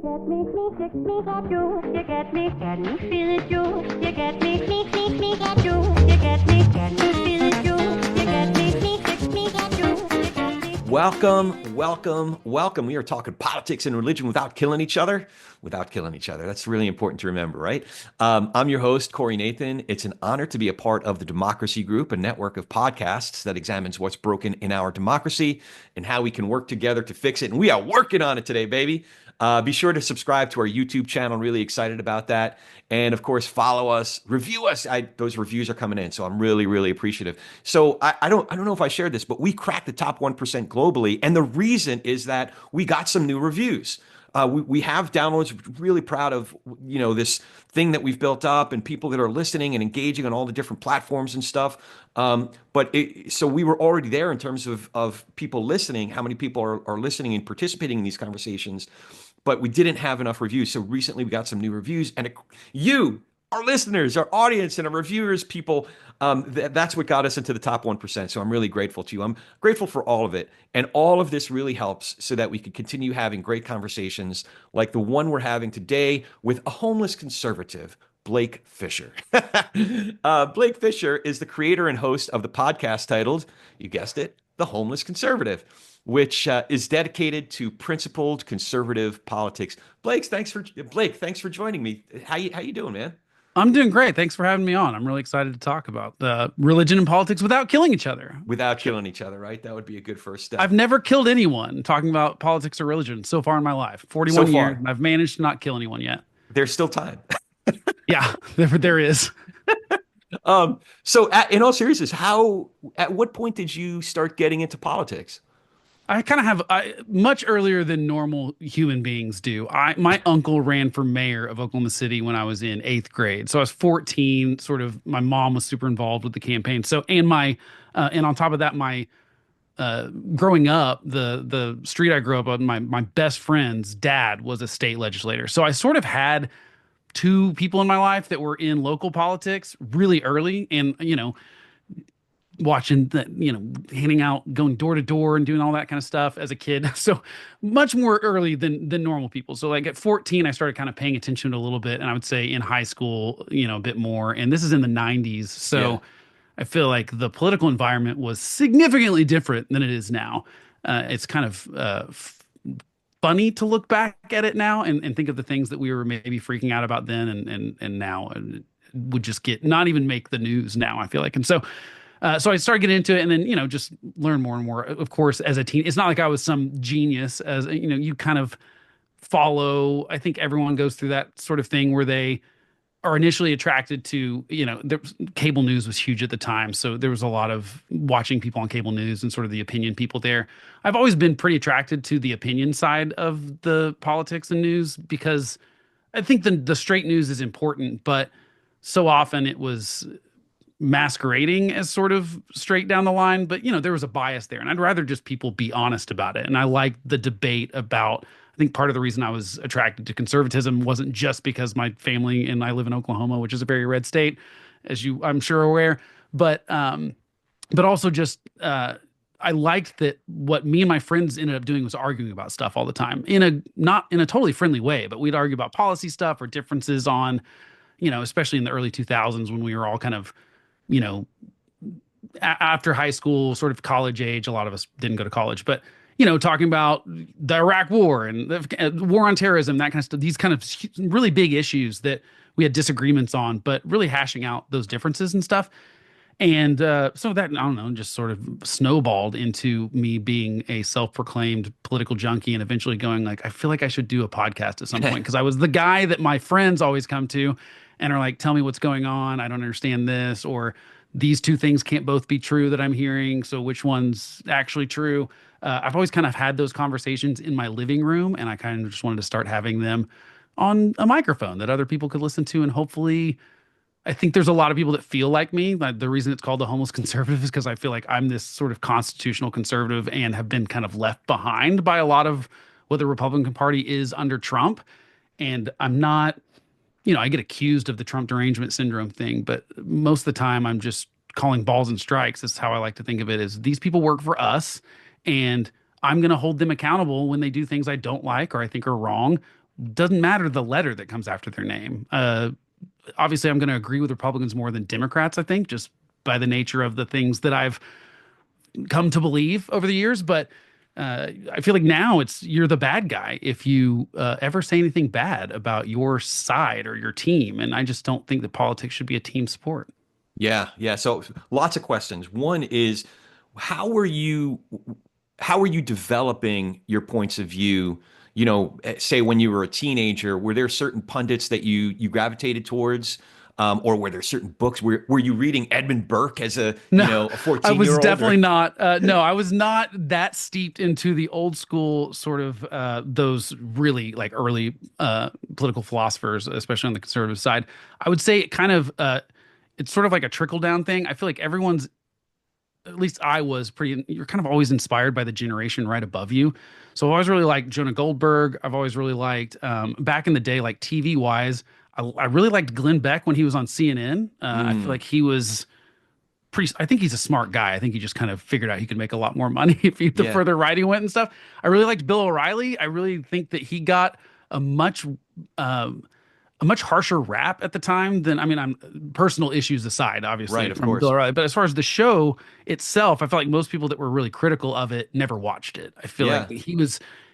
Welcome. We are talking politics and religion without killing each other. That's really important to remember, right? I'm your host, Corey Nathan. It's an honor to be a part of the Democracy Group, a network of podcasts that examines what's broken in our democracy and how we can work together to fix it. And we are working on it today, baby. Be sure to subscribe to our YouTube channel. Really excited about that. And of course, follow us, review us. Those reviews are coming in, so I'm really, really appreciative. So I don't know if I shared this, but we cracked the top 1% globally, and the reason is that we got some new reviews. We have downloads. Really proud of this thing that we've built up, and people that are listening and engaging on all the different platforms and stuff. So we were already there in terms of people listening. How many people are listening and participating in these conversations? But we didn't have enough reviews. So recently we got some new reviews, and you, our listeners, our audience, and our reviewers, people, that's what got us into the top 1%. So I'm really grateful to you. I'm grateful for all of it. And all of this really helps so that we can continue having great conversations like the one we're having today with a homeless conservative, Blake Fischer. Blake Fischer is the creator and host of the podcast titled, you guessed it, The Homeless Conservative, which is dedicated to principled conservative politics. Blake, thanks for joining me. How you doing, man? I'm doing great. Thanks for having me on. I'm really excited to talk about religion and politics without killing each other. Without killing each other, right? That would be a good first step. I've never killed anyone talking about politics or religion so far in my life. 41 years, and I've managed to not kill anyone yet. There's still time. Yeah, there is. So in all seriousness, at what point did you start getting into politics? I kind of have much earlier than normal human beings do. My uncle ran for mayor of Oklahoma City when I was in 8th grade. So I was 14, sort of, my mom was super involved with the campaign. So, and on top of that, my growing up, the street I grew up on, my best friend's dad was a state legislator. So I sort of had two people in my life that were in local politics really early, and, watching that, handing out, going door to door and doing all that kind of stuff as a kid. So much more early than normal people. So like at 14, I started kind of paying attention to a little bit. And I would say in high school, a bit more. And this is in the 90s. So yeah. I feel like the political environment was significantly different than it is now. It's kind of funny to look back at it now and think of the things that we were maybe freaking out about then and now, and would just not even make the news now, I feel like. And so I started getting into it, and then, just learn more and more. Of course, as a teen, it's not like I was some genius. As you kind of follow. I think everyone goes through that sort of thing where they are initially attracted to, cable news was huge at the time. So there was a lot of watching people on cable news and sort of the opinion people there. I've always been pretty attracted to the opinion side of the politics and news, because I think the straight news is important, but so often it was masquerading as sort of straight down the line, but there was a bias there, and I'd rather just people be honest about it. And I like the debate about, I think part of the reason I was attracted to conservatism wasn't just because my family and I live in Oklahoma, which is a very red state, as I'm sure aware, but also just I liked that what me and my friends ended up doing was arguing about stuff all the time, not in a totally friendly way, but we'd argue about policy stuff or differences on, especially in the early 2000s when we were all kind of after high school, sort of college age. A lot of us didn't go to college, but, talking about the Iraq war and the war on terrorism, that kind of stuff, these kind of really big issues that we had disagreements on, but really hashing out those differences and stuff. And so that, I don't know, just sort of snowballed into me being a self-proclaimed political junkie, and eventually going like, I feel like I should do a podcast at some point, because I was the guy that my friends always come to and are like, tell me what's going on. I don't understand this, or these two things can't both be true that I'm hearing. So which one's actually true? I've always kind of had those conversations in my living room, and I kind of just wanted to start having them on a microphone that other people could listen to. And hopefully, I think there's a lot of people that feel like me. Like, the reason it's called The Homeless Conservative is because I feel like I'm this sort of constitutional conservative and have been kind of left behind by a lot of what the Republican Party is under Trump. And I'm not, I get accused of the Trump derangement syndrome thing, but most of the time I'm just calling balls and strikes. That's how I like to think of it, is these people work for us, and I'm going to hold them accountable when they do things I don't like or I think are wrong, doesn't matter the letter that comes after their name. Obviously, I'm going to agree with Republicans more than Democrats, I think, just by the nature of the things that I've come to believe over the years. But I feel like now it's you're the bad guy if you ever say anything bad about your side or your team. And I just don't think that politics should be a team sport. Yeah, yeah. So lots of questions. One is how are you how are you developing your points of view? Say when you were a teenager, were there certain pundits that you gravitated towards? Or were there certain books? Were you reading Edmund Burke as No, a I 14 was year old definitely or not. No, I was not that steeped into the old school sort of those really like early political philosophers, especially on the conservative side. I would say it kind of it's sort of like a trickle down thing. I feel like everyone's, at least I was pretty, you're kind of always inspired by the generation right above you. So I've always really liked Jonah Goldberg. I've always really liked, back in the day, like TV wise, I really liked Glenn Beck when he was on CNN. I feel Mm, like he was pretty, I think he's a smart guy. I think he just kind of figured out he could make a lot more money if he, the yeah, further right he went and stuff. I really liked Bill O'Reilly. I really think that he got a much, um, a much harsher rap at the time than, I mean, I'm personal issues aside, right, obviously, of from Bill course. O'Reilly. But as far as the show itself, I felt like most people that were really critical of it never watched it. I feel like Yeah,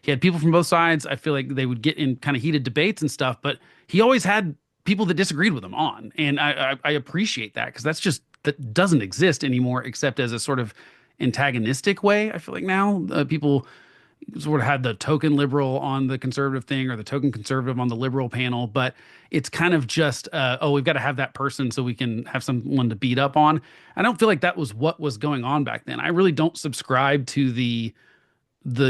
he had people from both sides. I feel like they would get in kind of heated debates and stuff, but he always had people that disagreed with him on. And I appreciate that because that's just, that doesn't exist anymore except as a sort of antagonistic way. I feel like now people sort of had the token liberal on the conservative thing or the token conservative on the liberal panel, but it's kind of just, oh, we've got to have that person so we can have someone to beat up on. I don't feel like that was what was going on back then. I really don't subscribe to the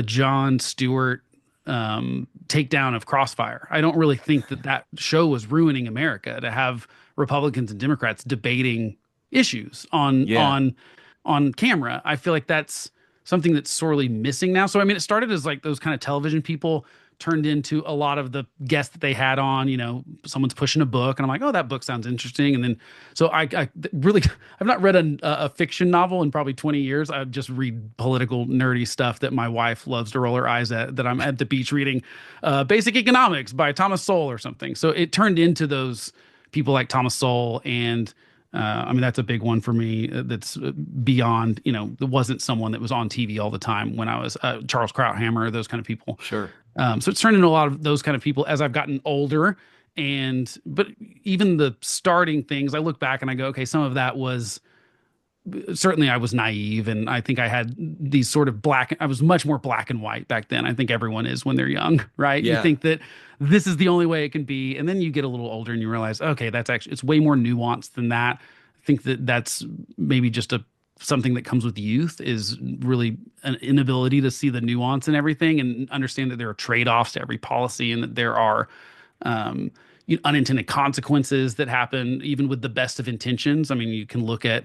Jon Stewart takedown of Crossfire. I don't really think that that show was ruining America to have Republicans and Democrats debating issues yeah, on camera. I feel like that's something that's sorely missing now. So I mean, it started as like those kind of television people turned into a lot of the guests that they had on, someone's pushing a book and I'm like, oh, that book sounds interesting. And then, so I really, I've not read a fiction novel in probably 20 years. I just read political nerdy stuff that my wife loves to roll her eyes at, that I'm at the beach reading Basic Economics by Thomas Sowell or something. So it turned into those people like Thomas Sowell and I mean, that's a big one for me. That's beyond, it wasn't someone that was on TV all the time when I was Charles Krauthammer, those kind of people. sure. So it's turned into a lot of those kind of people as I've gotten older. But even the starting things, I look back and I go, okay, some of that was certainly I was naive. And I think I had these sort of I was much more black and white back then. I think everyone is when they're young, right? You Yeah, think that this is the only way it can be. And then you get a little older and you realize, okay, that's actually, it's way more nuanced than that. I think that that's maybe just something that comes with youth is really an inability to see the nuance in everything and understand that there are trade-offs to every policy and that there are um, unintended consequences that happen even with the best of intentions. I mean, you can look at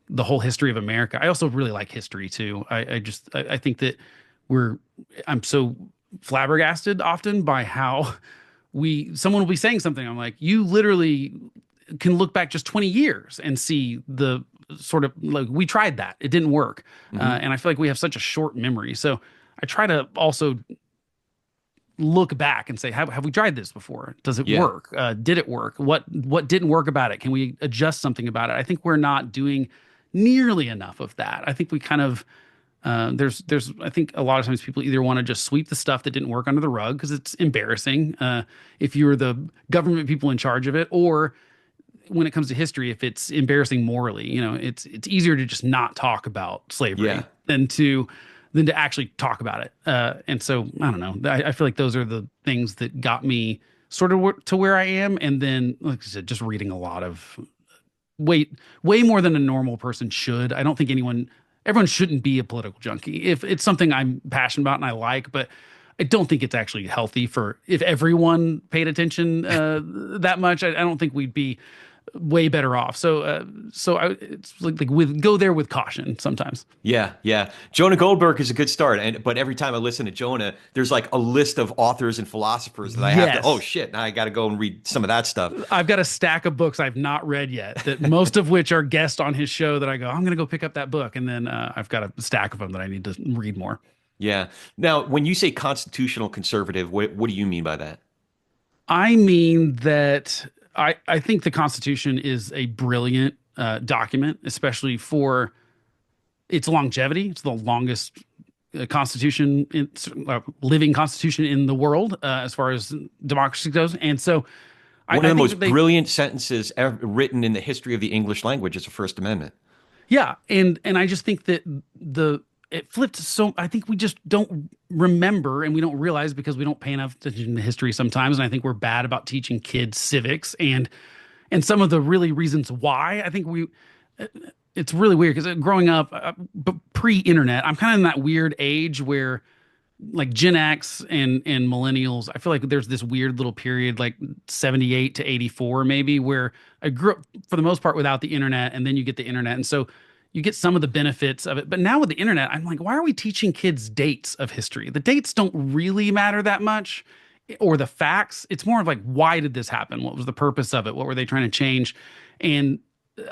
the whole history of America. I also really like history too. I think that I'm so flabbergasted often by how someone will be saying something. I'm like, you literally can look back just 20 years and see the sort of like we tried that. It didn't work. hmm, And I feel like we have such a short memory. So I try to also look back and say, have we tried this before? Does it yeah, work? Did it work? What didn't work about it? Can we adjust something about it? I think we're not doing nearly enough of that. I think we kind of there's I think a lot of times people either want to just sweep the stuff that didn't work under the rug because it's embarrassing if you're the government people in charge of it, or when it comes to history, if it's embarrassing morally, it's easier to just not talk about yeah. slavery than to actually talk about it. And so I don't know. I feel like those are the things that got me sort of to where I am. And then, like I said, just reading a lot of way more than a normal person should. I don't think everyone shouldn't be a political junkie. If it's something I'm passionate about and I like, but I don't think it's actually healthy if everyone paid attention that much. I don't think we'd be way better off. It's like go there with caution sometimes. Yeah, yeah. Jonah Goldberg is a good start, but every time I listen to Jonah, there's like a list of authors and philosophers that I have to. Oh Yes. shit! Now I got to go and read some of that stuff. I've got a stack of books I've not read yet, that most of which are guests on his show that I go, I'm going to go pick up that book. And then I've got a stack of them that I need to read more. Yeah. Now, when you say constitutional conservative, what do you mean by that? I mean that I think the Constitution is a brilliant document, especially for its longevity. It's the longest living constitution in the world as far as democracy goes. And so One of I the think that most they, brilliant sentences ever written in the history of the English language is the First Amendment. yeah, and I just think that the it flipped so I think we just don't remember and we don't realize because we don't pay enough attention to history sometimes. And I think we're bad about teaching kids civics and some of the really reasons why I think we it's really weird because growing up pre-internet, I'm kind of in that weird age where like Gen X and millennials, I feel like there's this weird little period like 78 to 84 maybe where I grew up for the most part without the internet and then you get the internet. And so you get some of the benefits of it. But now with the internet, I'm like, why are we teaching kids dates of history? The dates don't really matter that much or the facts. It's more of like, why did this happen? What was the purpose of it? What were they trying to change? And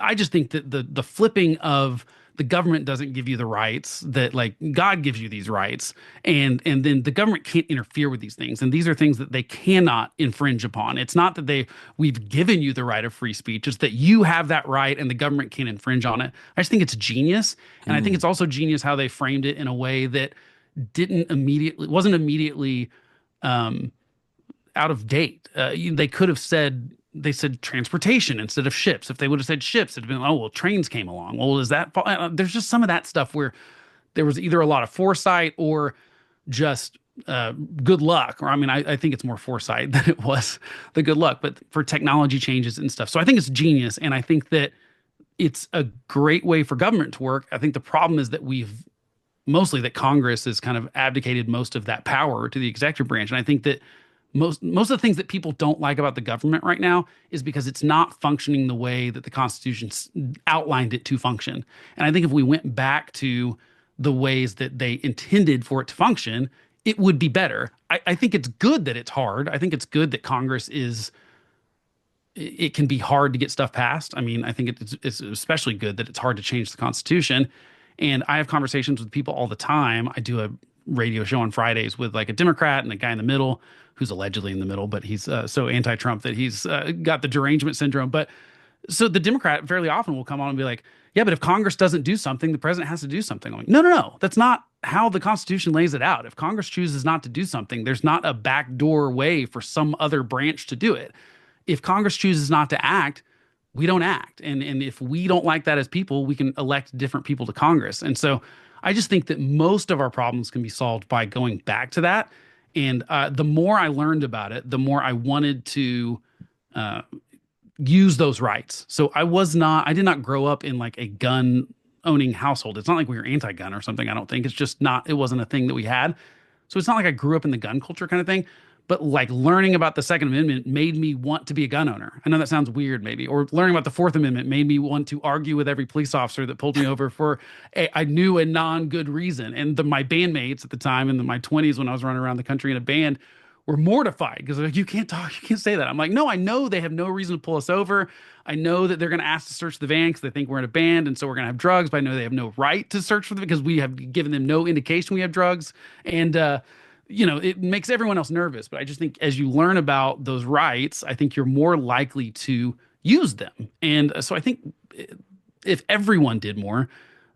I just think that the flipping of the government doesn't give you the rights that like God gives you these rights and then the government can't interfere with these things and these are things that they cannot infringe upon. It's not that we've given you the right of free speech, it's that you have that right and the government can't infringe on it. I just think it's genius and I think Hmm. it's also genius how they framed it in a way that wasn't immediately um out of date. They could have said they said transportation instead of ships. If they would have said ships, it'd have been, oh well, trains came along. Well, is that there's just some of that stuff where there was either a lot of foresight or just good luck. Or I mean, I think it's more foresight than it was the good luck. But for technology changes and stuff, so I think it's genius, and I think that it's a great way for government to work. I think the problem is that we've mostly that Congress has kind of abdicated most of that power to the executive branch. And I think that most of the things that people don't like about the government right now is because it's not functioning the way that the Constitution outlined it to function. And I think if we went back to the ways that they intended for it to function, it would be better. I think it's good that it's hard. I think it's good that Congress is it can be hard to get stuff passed. I mean, I think it's especially good that it's hard to change the Constitution. And I have conversations with people all the time. I do a radio show on Fridays with like a Democrat and a guy in the middle who's allegedly in the middle, but he's so anti-Trump that he's got the derangement syndrome. But so the Democrat fairly often will come on and be like, yeah, but if Congress doesn't do something, the president has to do something. I'm like, no, no, no. That's not how the Constitution lays it out. If Congress chooses not to do something, there's not a backdoor way for some other branch to do it. If Congress chooses not to act, we don't act. And if we don't like that as people, we can elect different people to Congress. And so I just think that most of our problems can be solved by going back to that. And the more I learned about it, the more I wanted to uh, use those rights. So I did not grow up in like a gun owning household. It's not like we were anti-gun or something. I don't think it's just not, it wasn't a thing that we had. So it's not like I grew up in the gun culture kind of thing, but like learning about the Second Amendment made me want to be a gun owner. I know that sounds weird maybe, or learning about the Fourth Amendment made me want to argue with every police officer that pulled me over for I knew a non-good reason. And my bandmates at the time in my 20s when I was running around the country in a band were mortified because they're like, you can't talk, you can't say that. I'm like, no, I know they have no reason to pull us over. I know that they're going to ask to search the van because they think we're in a band and so we're going to have drugs, but I know they have no right to search for them because we have given them no indication we have drugs. And, it makes everyone else nervous. But I just think as you learn about those rights, I think you're more likely to use them. And so I think if everyone did more,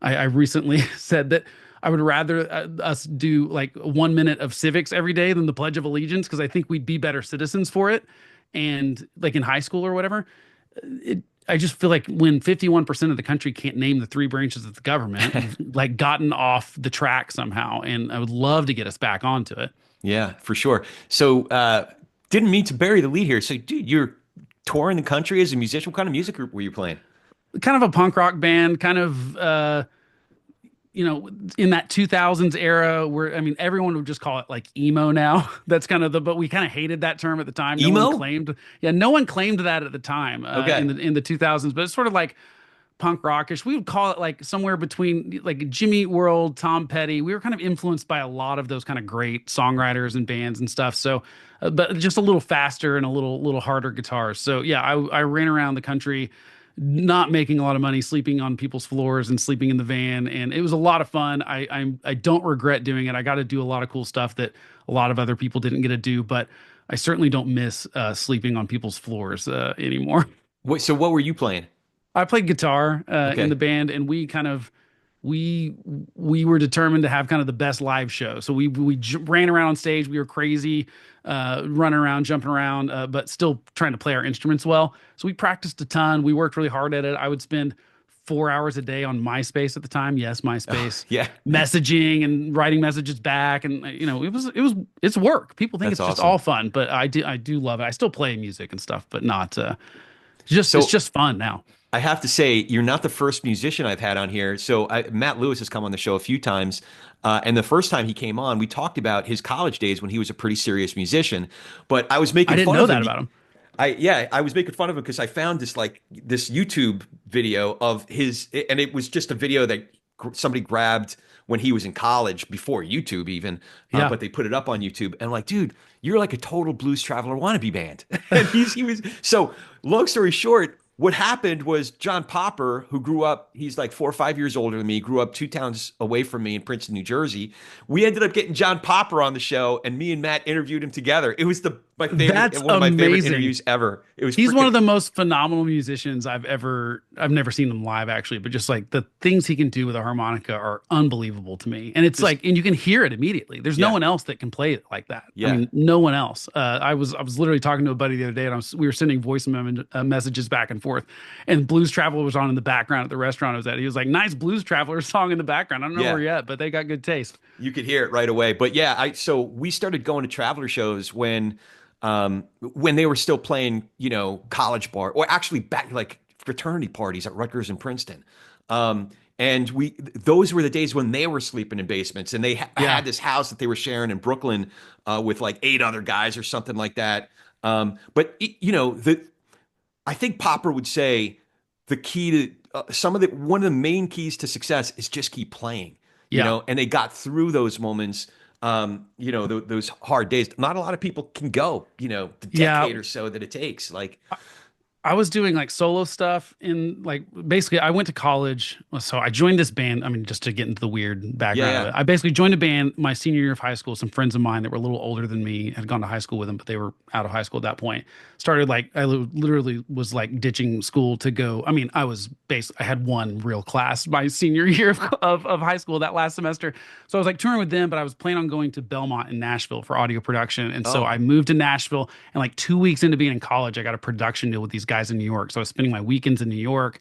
I recently said that I would rather us do like 1 minute of civics every day than the Pledge of Allegiance because I think we'd be better citizens for it. And like in high school or whatever, I just feel like when 51% of the country can't name the three branches of the government, we've like gotten off the track somehow. And I would love to get us back onto it. Yeah, for sure. So, didn't mean to bury the lead here. So, dude, you're touring the country as a musician. What kind of music were you playing? Kind of a punk rock band, kind of in that 2000s era where, I mean, everyone would just call it like emo now. That's kind of but we kind of hated that term at the time. Emo? No one claimed that at the time Okay. in the 2000s, but it's sort of like punk rockish. We would call it like somewhere between like Jimmy Eat World, Tom Petty. We were kind of influenced by a lot of those kind of great songwriters and bands and stuff. So, but just a little faster and a little harder guitars. So yeah, I ran around the country not making a lot of money, sleeping on people's floors and sleeping in the van, and it was a lot of fun. I don't regret doing it. I got to do a lot of cool stuff that a lot of other people didn't get to do. But I certainly don't miss sleeping on people's floors anymore. Wait, so what were you playing? I played guitar in the Okay. band, and we we were determined to have kind of the best live show. So we ran around on stage. We were crazy, running around, jumping around, but still trying to play our instruments well. So we practiced a ton. We worked really hard at it. I would spend 4 hours a day on MySpace at the time. Yes, MySpace, Yeah, messaging and writing messages back, and it's work. People think that's it's just all awesome. fun, but I do love it. I still play music and stuff, but not just it's So just fun now. I have to say, you're not the first musician I've had on here. Matt Lewis has come on the show a few times. And the first time he came on, we talked about his college days when he was a pretty serious musician. But I was I making didn't fun know of that him. about him. I was making fun of him because I found this YouTube video of his, and it was just a video that somebody grabbed when he was in college before YouTube even, Yeah. but they put it up on YouTube. And I'm like, dude, you're like a total Blues Traveler wannabe band. And he was so. Long story short, what happened was John Popper, who grew up, he's like 4 or 5 years older than me, grew up 2 towns away from me in Princeton, New Jersey. We ended up getting John Popper on the show, and me and Matt interviewed him together. It was the my favorite, That's one of my favorite amazing. interviews ever. It was He's one freaking of the most phenomenal musicians I've never seen him live actually, but just like the things he can do with a harmonica are unbelievable to me. And it's just like, and you can hear it immediately. There's no yeah, one else that can play it like that. I yeah. mean, no one else. I was literally talking to a buddy the other day, and we were sending messages back and forth, and Blues Traveler was on in the background at the restaurant I was at. He was like, "Nice Blues Traveler song in the background." I don't know Yeah, where yet, but they got good taste. you could hear it right away. But yeah, I so we started going to Traveler shows when they were still playing, college bar or actually back like fraternity parties at Rutgers and Princeton. And those were the days when they were sleeping in basements, and they Yeah. had this house that they were sharing in Brooklyn with like 8 other guys or something like that. But I think Popper would say the key to one of the main keys to success is just keep playing, Yeah. and they got through those moments, those hard days. Not a lot of people can go, the Yeah. decade or so that it takes. Like, I was doing like solo stuff in like basically I went to college. So I joined this band. I mean, just to get into the weird yeah, background of yeah. it, I basically joined a band my senior year of high school. Some friends of mine that were a little older than me had gone to high school with them, but they were out of high school at that point. Started like, literally was like ditching school to go. I mean, I had one real class my senior year of high school that last semester. So I was like touring with them, but I was planning on going to Belmont in Nashville for audio production. And so Oh, I moved to Nashville, and like 2 weeks into being in college, I got a production deal with these guys in New York. So I was spending my weekends in New York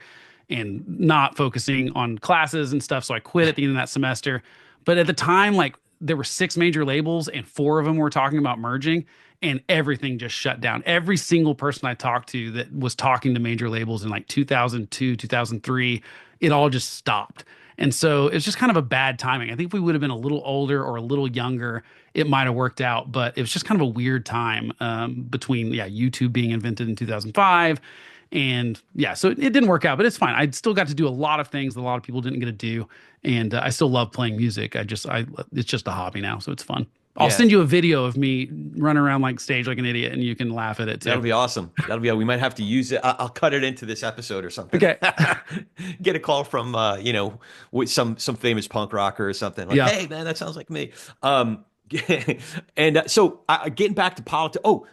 and not focusing on classes and stuff. So I quit at the end of that semester. But at the time, like there were six major labels, and four of them were talking about merging, and everything just shut down. Every single person I talked to that was talking to major labels in like 2002, 2003, it all just stopped. And so it's just kind of a bad timing. I think if we would have been a little older or a little younger, it might have worked out. But it was just kind of a weird time between, yeah, YouTube being invented in 2005. And yeah, so it didn't work out, but it's fine. I still got to do a lot of things that a lot of people didn't get to do. And I still love playing music. It's just a hobby now. So it's fun. I'll yeah. send you a video of me running around like stage like an idiot, and you can laugh at it too. That'll be awesome. We might have to use it. I'll cut it into this episode or something. Okay. Get a call from, with some famous punk rocker or something like, Yeah. "Hey man, that sounds like me." Um, and getting back to politics. Oh,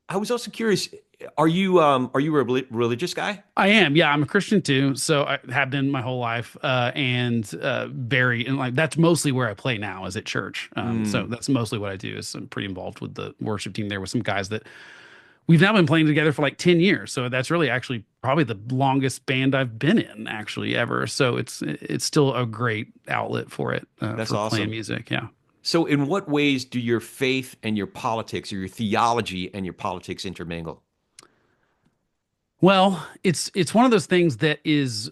I was also curious. Are you a religious guy? I am. Yeah, I'm a Christian too. So I have been my whole life. And like that's mostly where I play now is at church. So Mm, that's mostly what I do is I'm pretty involved with the worship team there with some guys that we've now been playing together for like 10 years. So that's really actually probably the longest band I've been in actually ever. So it's still a great outlet for it, that's for playing awesome. music. Yeah. So, in what ways do your faith and your politics, or your theology and your politics, intermingle? Well, it's one of those things that is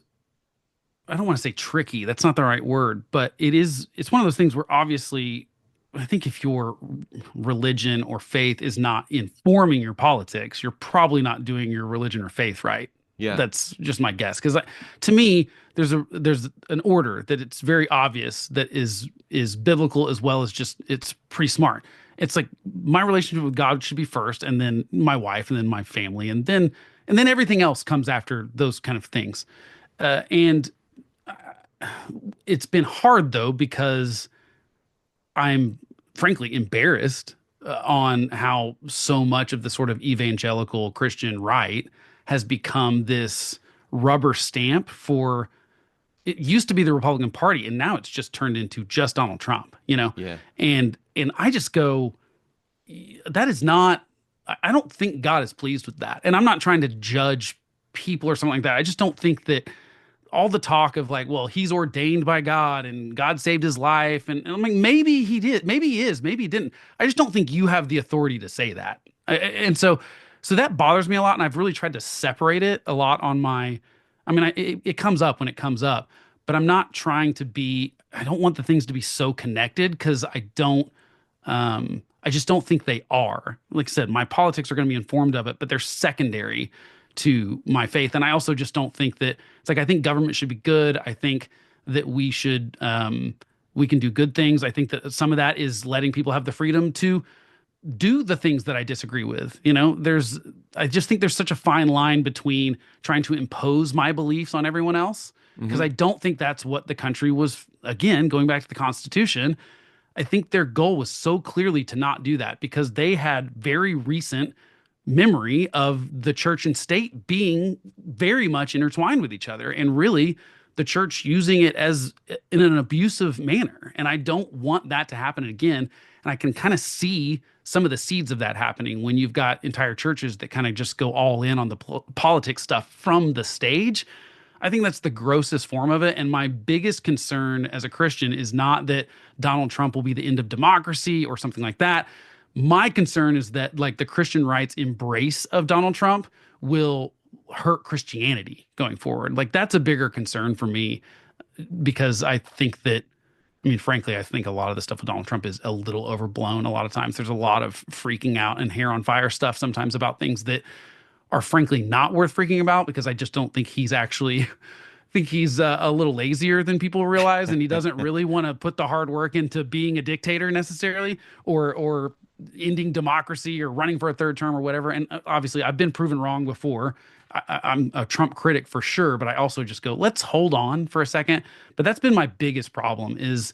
I don't want to say tricky. That's not the right word, but it's one of those things where obviously I think if your religion or faith is not informing your politics, you're probably not doing your religion or faith right. Yeah, That's just my guess. Because to me, there's an order that it's very obvious that is biblical as well as just it's pretty smart. It's like my relationship with God should be first, and then my wife, and then my family, and then everything else comes after those kind of things. And it's been hard though because I'm frankly embarrassed on how so much of the sort of evangelical Christian right has become this rubber stamp for it used to be the Republican Party, and now it's just turned into just Donald Trump, Yeah. and I just go, that is not, I don't think God is pleased with that. And I'm not trying to judge people or something like that. I just don't think that all the talk of like, well, he's ordained by God and God saved his life. And I'm like, maybe he did, maybe he is, maybe he didn't. I just don't think you have the authority to say that. And so that bothers me a lot. And I've really tried to separate it a lot on my, I mean, it comes up when it comes up, but I'm not trying to be, I don't want the things to be so connected because I just don't think they are. Like I said, my politics are going to be informed of it, but they're secondary to my faith. And I also just don't think that it's like I think government should be good. I think that we can do good things. I think that some of that is letting people have the freedom to do the things that I disagree with. I just think there's such a fine line between trying to impose my beliefs on everyone else because I Hmm. don't think that's what the country was. Again, going back to the Constitution, I think their goal was so clearly to not do that because they had very recent memory of the church and state being very much intertwined with each other and really the church using it as in an abusive manner. And I don't want that to happen again. And I can kind of see some of the seeds of that happening when you've got entire churches that kind of just go all in on the politics stuff from the stage. I think that's the grossest form of it. And my biggest concern as a Christian is not that Donald Trump will be the end of democracy or something like that. My concern is that like the Christian right's embrace of Donald Trump will hurt Christianity going forward. Like that's a bigger concern for me because I think that, I mean, frankly, I think a lot of the stuff with Donald Trump is a little overblown. A lot of times there's a lot of freaking out and hair on fire stuff sometimes about things that are frankly not worth freaking about because I just don't think he's actually think he's a little lazier than people realize, and he doesn't really want to put the hard work into being a dictator necessarily, or ending democracy or running for a third term or whatever. And obviously, I've been proven wrong before. I'm a Trump critic for sure, but I also just go, let's hold on for a second. But that's been my biggest problem is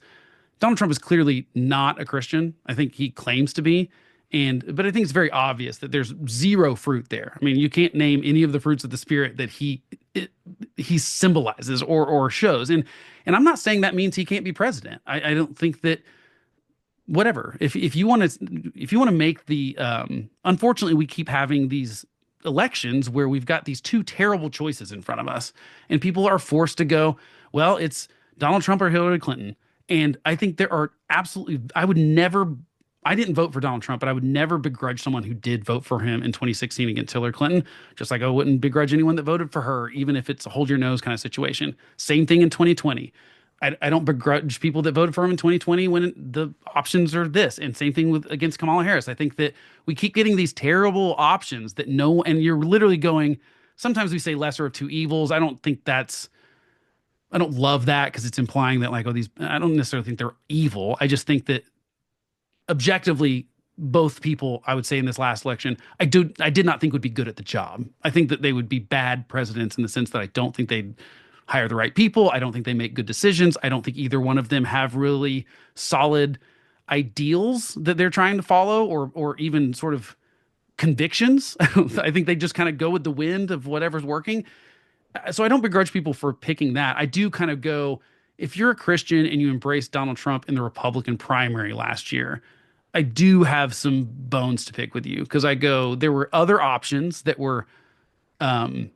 Donald Trump is clearly not a Christian. I think he claims to be. But I think it's very obvious that there's zero fruit there. I mean, you can't name any of the fruits of the spirit that he symbolizes or shows. And I'm not saying that means he can't be president. I don't think that whatever. If you want to make the unfortunately we keep having these elections where we've got these two terrible choices in front of us and people are forced to go, well, it's Donald Trump or Hillary Clinton. And I think there are absolutely, I didn't vote for Donald Trump, but I would never begrudge someone who did vote for him in 2016 against Hillary Clinton, just like I wouldn't begrudge anyone that voted for her, even if it's a hold your nose kind of situation. Same thing in 2020. I don't begrudge people that voted for him in 2020 when the options are this, and same thing with against Kamala Harris. I think that we keep getting these terrible options that and you're literally going, sometimes we say lesser of two evils. I don't love that because it's implying that like, oh, I don't necessarily think they're evil. I just think that objectively, both people, I would say in this last election, I did not think would be good at the job. I think that they would be bad presidents in the sense that I don't think they'd hire the right people. I don't think they make good decisions. I don't think either one of them have really solid ideals that they're trying to follow or even sort of convictions. I think they just kind of go with the wind of whatever's working. So I don't begrudge people for picking that. I do kind of go, if you're a Christian and you embrace Donald Trump in the Republican primary last year, I do have some bones to pick with you because I go, there were other options that were, um,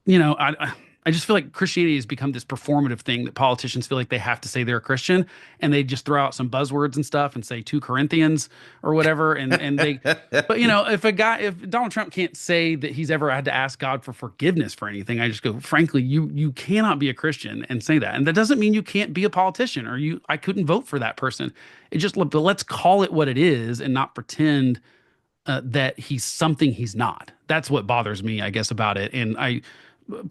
you know, I just feel like Christianity has become this performative thing that politicians feel like they have to say they're a Christian and they just throw out some buzzwords and stuff and say 2 Corinthians or whatever. But if Donald Trump can't say that he's ever had to ask God for forgiveness for anything, I just go, frankly, you cannot be a Christian and say that. And that doesn't mean you can't be a politician or I couldn't vote for that person. But let's call it what it is and not pretend that he's something he's not. That's what bothers me, I guess, about it. And I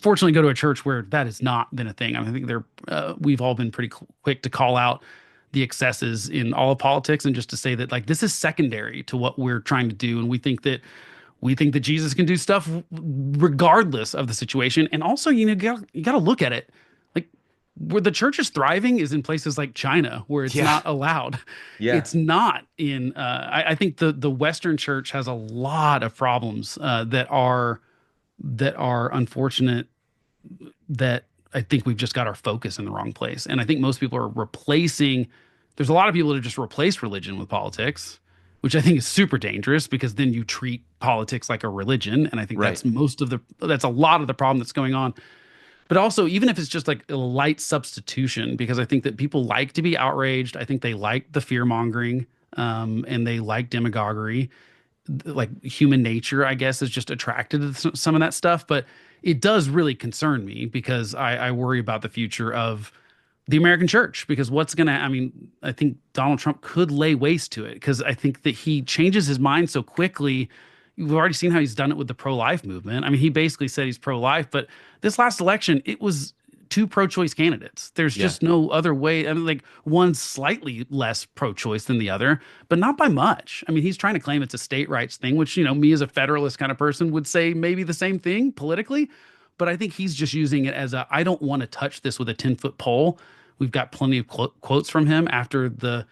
fortunately go to a church where that has not been a thing. I mean, I think we've all been pretty quick to call out the excesses in all of politics and just to say that like this is secondary to what we're trying to do. And we think that Jesus can do stuff regardless of the situation. And also, you got to look at it. Like where the church is thriving is in places like China, where it's Yeah. not allowed. Yeah. It's not in. I think the Western church has a lot of problems that are unfortunate. That I think we've just got our focus in the wrong place, and I think most people are replacing. There's a lot of people that have just replaced religion with politics, which I think is super dangerous because then you treat politics like a religion, and I think Right. that's a lot of the problem that's going on. But also, even if it's just like a light substitution, because I think that people like to be outraged. I think they like the fear mongering, and they like demagoguery. Like human nature, I guess, is just attracted to some of that stuff. But it does really concern me because I worry about the future of the American church. Because I mean, I think Donald Trump could lay waste to it because I think that he changes his mind so quickly. We've already seen how he's done it with the pro-life movement. I mean, he basically said he's pro-life, but this last election, it was two pro-choice candidates. There's Yeah. just no other way. I mean, like one's slightly less pro-choice than the other, but not by much. I mean, he's trying to claim it's a state rights thing, which, me as a federalist kind of person would say maybe the same thing politically. But I think he's just using it as I don't want to touch this with a 10-foot pole. We've got plenty of quotes from him after the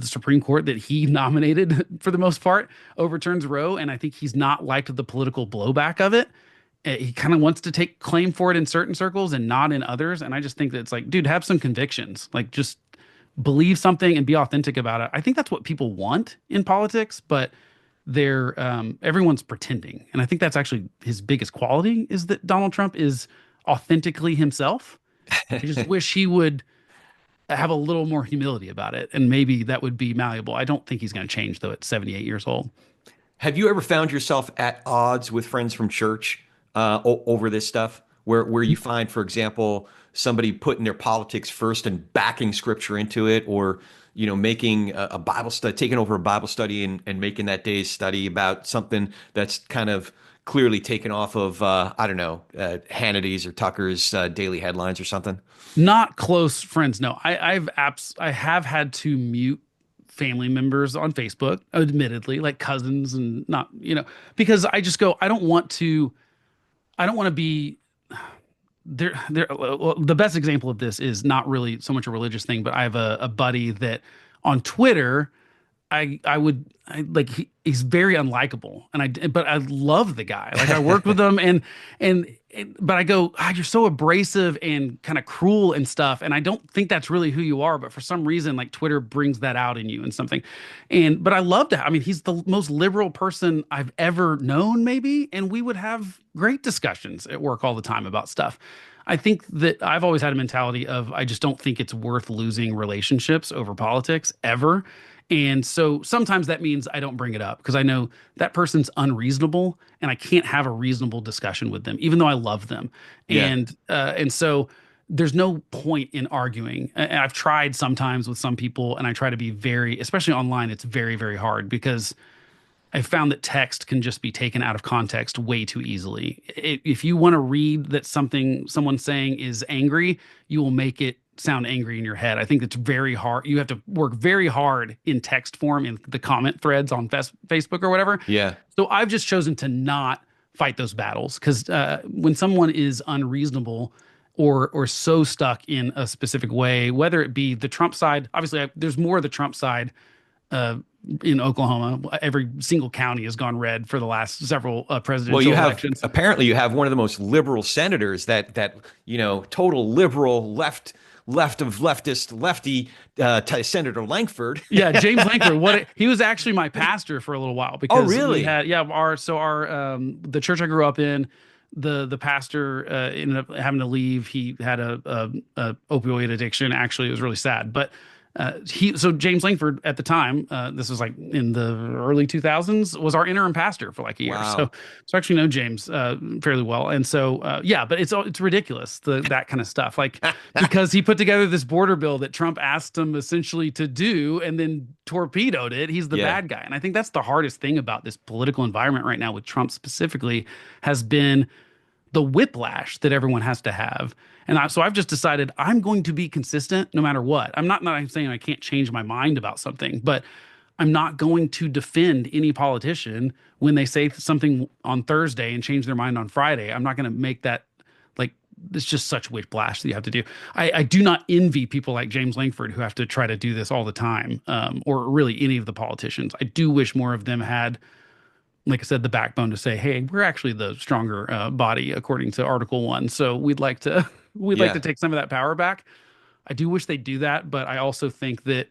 Supreme Court that he nominated for the most part overturns Roe, and I think he's not liked the political blowback of it. He kind of wants to take claim for it in certain circles and not in others. And I just think that it's like, dude, have some convictions. Like, just believe something and be authentic about it. I think that's what people want in politics, but everyone's pretending, and I think that's actually his biggest quality is that Donald Trump is authentically himself. I just wish he would have a little more humility about it, and maybe that would be malleable. I don't think he's going to change though at 78 years old. Have you ever found yourself at odds with friends from church over this stuff? Where you find, for example, somebody putting their politics first and backing scripture into it, or making a Bible study, taking over a Bible study and making that day's study about something that's kind of clearly taken off of I don't know, Hannity's or Tucker's daily headlines or something. Not close friends. No, I have had to mute family members on Facebook, admittedly, like cousins and not, because I just go, I don't want to be well, the best example of this is not really so much a religious thing, but I have a buddy that on Twitter, he's very unlikable, but I love the guy. Like I worked with him, but I go, you're so abrasive and kind of cruel and stuff, and I don't think that's really who you are. But for some reason, like Twitter brings that out in you and something, but I love that. I mean, he's the most liberal person I've ever known, maybe, and we would have great discussions at work all the time about stuff. I think that I've always had a mentality of I just don't think it's worth losing relationships over politics ever. And so sometimes that means I don't bring it up because I know that person's unreasonable and I can't have a reasonable discussion with them, even though I love them. Yeah. And so there's no point in arguing. And I've tried sometimes with some people, and I try to be especially online, it's very, very hard because I found that text can just be taken out of context way too easily. If you want to read that someone's saying is angry, you will make it sound angry in your head. I think it's very hard. You have to work very hard in text form in the comment threads on Facebook or whatever. Yeah. So I've just chosen to not fight those battles because when someone is unreasonable or so stuck in a specific way, whether it be the Trump side, obviously there's more of the Trump side uh, in Oklahoma. Every single county has gone red for the last several Well, presidential elections. apparently you have one of the most liberal senators that total liberal left of leftist lefty Senator Langford. Yeah, James Lankford. He was actually my pastor for a little while Oh, because we really? had our the church I grew up in, the pastor ended up having to leave. He had a opioid addiction. Actually, it was really sad. But James Langford at the time, this was like in the early 2000s, was our interim pastor for like a year. So Wow. I actually know James fairly well. And so yeah, but it's ridiculous that kind of stuff. Like because he put together this border bill that Trump asked him essentially to do and then torpedoed it. He's the Yeah. bad guy. And I think that's the hardest thing about this political environment right now with Trump specifically has been the whiplash that everyone has to have. So I've just decided I'm going to be consistent no matter what. I'm saying I can't change my mind about something, but I'm not going to defend any politician when they say something on Thursday and change their mind on Friday. I'm not going to make that like it's just such whiplash that you have to do. I do not envy people like James Langford who have to try to do this all the time, or really any of the politicians. I do wish more of them had, like I said, the backbone to say, "Hey, we're actually the stronger body according to Article One, so we'd like to we'd like to Yeah. take some of that power back." I do wish they do that, but I also think that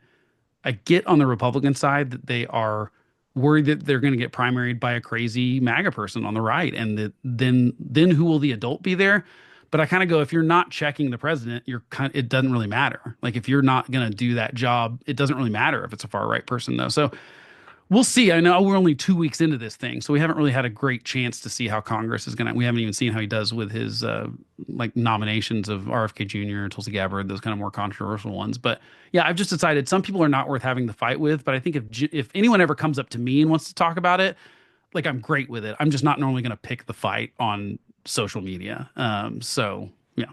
I get on the Republican side that they are worried that they're going to get primaried by a crazy MAGA person on the right, and that then who will the adult be there? But I kind of go, if you're not checking the president, it doesn't really matter. Like if you're not going to do that job, it doesn't really matter if it's a far right person though. So we'll see. I know we're only 2 weeks into this thing, so we haven't really had a great chance to see how Congress is gonna. We haven't even seen how he does with his like nominations of RFK Jr., Tulsi Gabbard, those kind of more controversial ones. But yeah, I've just decided some people are not worth having the fight with. But I think if anyone ever comes up to me and wants to talk about it, like I'm great with it. I'm just not normally gonna pick the fight on social media. So yeah.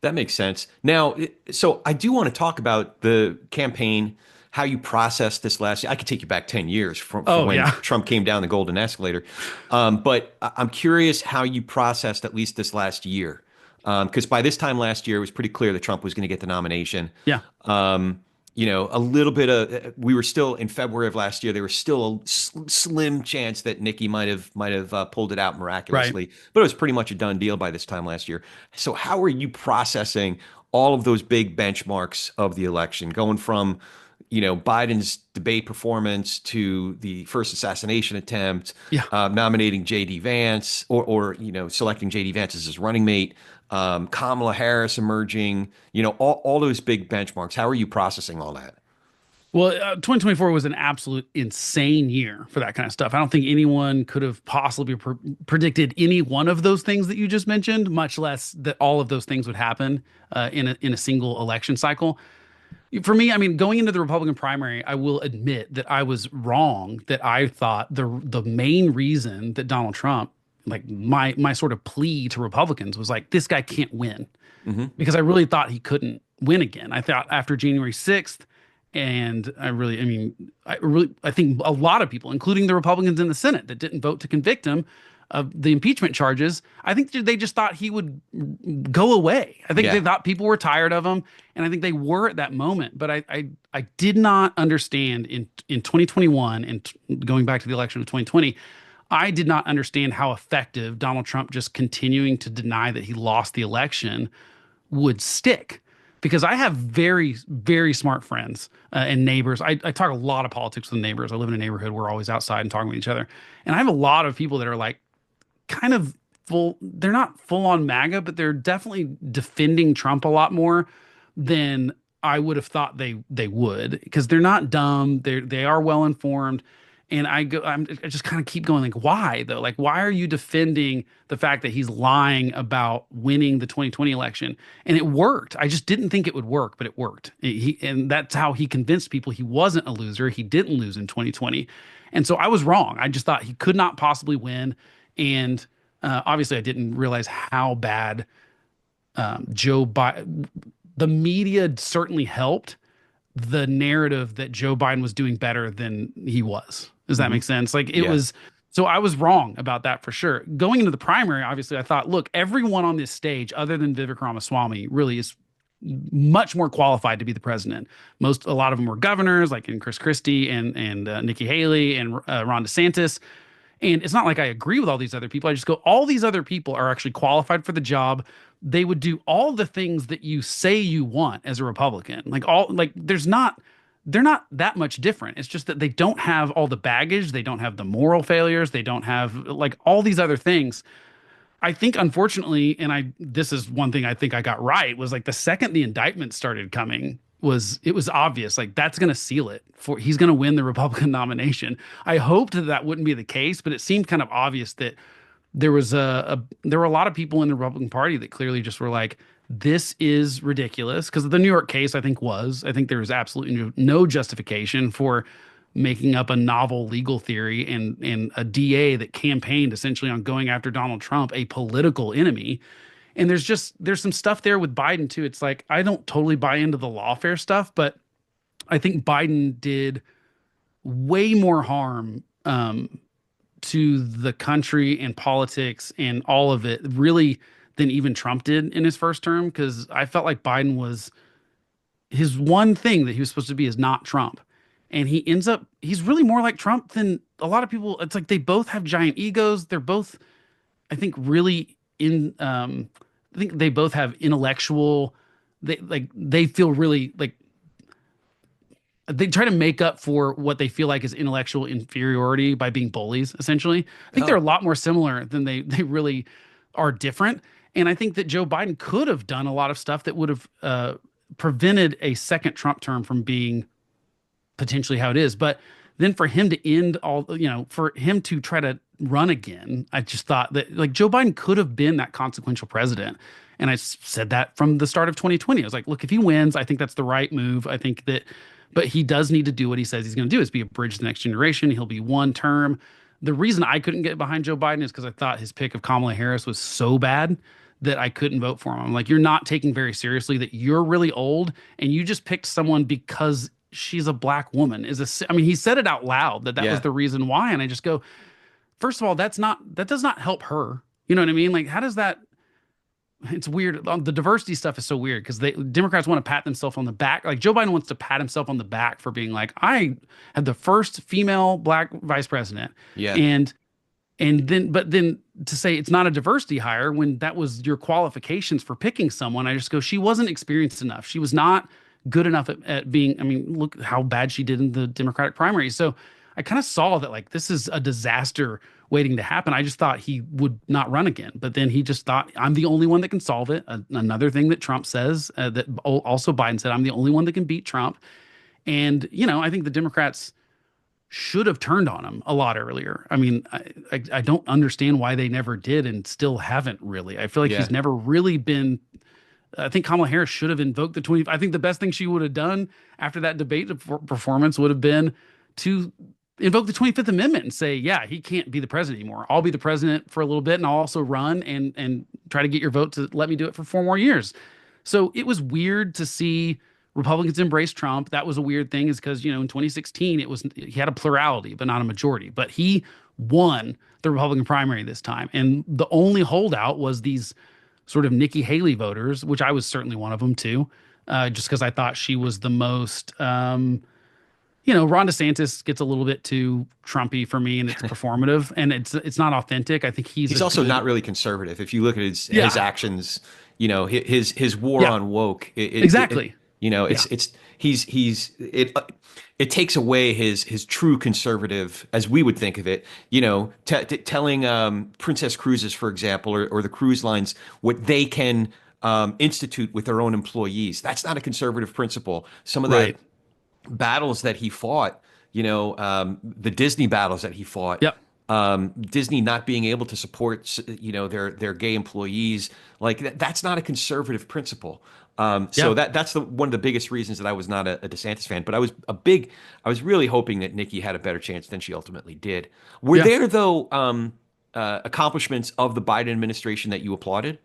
That makes sense. Now, so I do want to talk about the campaign, how you processed this last year. I could take you back 10 years from Oh when yeah. Trump came down the golden escalator. But I'm curious how you processed at least this last year. Because by this time last year, it was pretty clear that Trump was going to get the nomination. Yeah. Um, a little bit of we were still in February of last year. There was still a slim chance that Nikki might have pulled it out Right. miraculously, but it was pretty much a done deal by this time last year. So how are you processing all of those big benchmarks of the election, going from Biden's debate performance to the first assassination attempt, Yeah. nominating J.D. Vance or selecting J.D. Vance as his running mate, Kamala Harris emerging, all those big benchmarks. How are you processing all that? Well, 2024 was an absolute insane year for that kind of stuff. I don't think anyone could have possibly predicted any one of those things that you just mentioned, much less that all of those things would happen in a single election cycle. For me, I mean, going into the Republican primary, I will admit that I was wrong. That I thought the main reason that Donald Trump, like my sort of plea to Republicans, was like, this guy can't win, Hmm. because I really thought he couldn't win again. I thought after January 6th, and I think a lot of people, including the Republicans in the Senate that didn't vote to convict him of the impeachment charges, I think they just thought he would go away. I think they Yeah. thought people were tired of him, and I think they were at that moment. But I did not understand in 2021 and going back to the election of 2020. I did not understand how effective Donald Trump just continuing to deny that he lost the election would stick, because I have very, very smart friends and neighbors. I talk a lot of politics with neighbors. I live in a neighborhood. We're always outside and talking with each other. And I have a lot of people that are like kind of they're not full on MAGA, but they're definitely defending Trump a lot more than I would have thought they would, because they're not dumb. They are well informed. And I just kind of keep going, like, why though? Like, why are you defending the fact that he's lying about winning the 2020 election? And it worked. I just didn't think it would work, but it worked. And that's how he convinced people he wasn't a loser. He didn't lose in 2020. And so I was wrong. I just thought he could not possibly win. And obviously, I didn't realize how bad Joe Biden, the media certainly helped the narrative that Joe Biden was doing better than he was. Does that Hmm. make sense? Like it Yeah. was, so I was wrong about that for sure. Going into the primary, obviously, I thought, look, everyone on this stage, other than Vivek Ramaswamy, really is much more qualified to be the president. A lot of them were governors, like in Chris Christie and Nikki Haley and Ron DeSantis. And it's not like I agree with all these other people. I just go, all these other people are actually qualified for the job. They would do all the things that you say you want as a Republican. They're not that much different. It's just that they don't have all the baggage. They don't have the moral failures. They don't have like all these other things. I think unfortunately, this is one thing I think I got right, was like the second the indictment started coming, it was obvious like that's going to seal it for he's going to win the Republican nomination. I hoped that wouldn't be the case, but it seemed kind of obvious that there were a lot of people in the Republican Party that clearly just were like, this is ridiculous, because the New York case I think there was absolutely no justification for making up a novel legal theory and a DA that campaigned essentially on going after Donald Trump, a political enemy. And there's some stuff there with Biden too. It's like I don't totally buy into the lawfare stuff, but I think Biden did way more harm to the country and politics and all of it, really, than even Trump did in his first term, because I felt like Biden was his one thing that he was supposed to be is not Trump. And he's really more like Trump than a lot of people. It's like they both have giant egos. They're both, I think, I think they both have intellectual, they feel really like they try to make up for what they feel like is intellectual inferiority by being bullies, essentially. I think they're a Oh, lot more similar than they really are different. And I think that Joe Biden could have done a lot of stuff that would have prevented a second Trump term from being potentially how it is. But then for him to end all, for him to try to run again, I just thought that like Joe Biden could have been that consequential president. And I said that from the start of 2020. I was like, look, if he wins, I think that's the right move. I think that, but he does need to do what he says he's going to do, is be a bridge to the next generation. He'll be one term. The reason I couldn't get behind Joe Biden is because I thought his pick of Kamala Harris was so bad that I couldn't vote for him. I'm like, you're not taking very seriously that you're really old and you just picked someone because she's a black woman. I mean, he said it out loud that was yeah. the reason why. And I just go, first of all, that does not help her. You know what I mean? Like, how does that, it's weird. The diversity stuff is so weird because Democrats want to pat themselves on the back. Like Joe Biden wants to pat himself on the back for being like, I had the first female black vice president. Yeah. And but then to say it's not a diversity hire when that was your qualifications for picking someone, I just go, she wasn't experienced enough. She was not good enough at being, I mean, look how bad she did in the Democratic primary. So I kind of saw that like this is a disaster waiting to happen. I just thought he would not run again, but then he just thought I'm the only one that can solve it. Another thing that Trump says, that also Biden said, I'm the only one that can beat Trump. And I think the Democrats should have turned on him a lot earlier. I mean, I don't understand why they never did and still haven't really. I feel like Yeah. he's never really been. I think Kamala Harris should have invoked the 20. I think the best thing she would have done after that debate performance would have been to invoke the 25th Amendment and say, yeah, he can't be the president anymore. I'll be the president for a little bit and I'll also run and try to get your vote to let me do it for 4 more years. So it was weird to see Republicans embrace Trump. That was a weird thing, is because, in 2016, he had a plurality, but not a majority. But he won the Republican primary this time. And the only holdout was these sort of Nikki Haley voters, which I was certainly one of them too, just because I thought she was the most, Ron DeSantis gets a little bit too Trumpy for me, and it's performative and it's not authentic. I think he's He's a also not good, really conservative. If you look at his yeah, actions, his war yeah, on woke, exactly. Yeah, it takes away his true conservative, as we would think of it. Telling Princess Cruises, for example, or the cruise lines what they can institute with their own employees. That's not a conservative principle. Some of the right. battles that he fought, the Disney battles that he fought, Yep. Disney not being able to support, their gay employees, like that's not a conservative principle. So Yeah. that's one of the biggest reasons that I was not a DeSantis fan. But I was really hoping that Nikki had a better chance than she ultimately did. Were Yeah. there though accomplishments of the Biden administration that you applauded?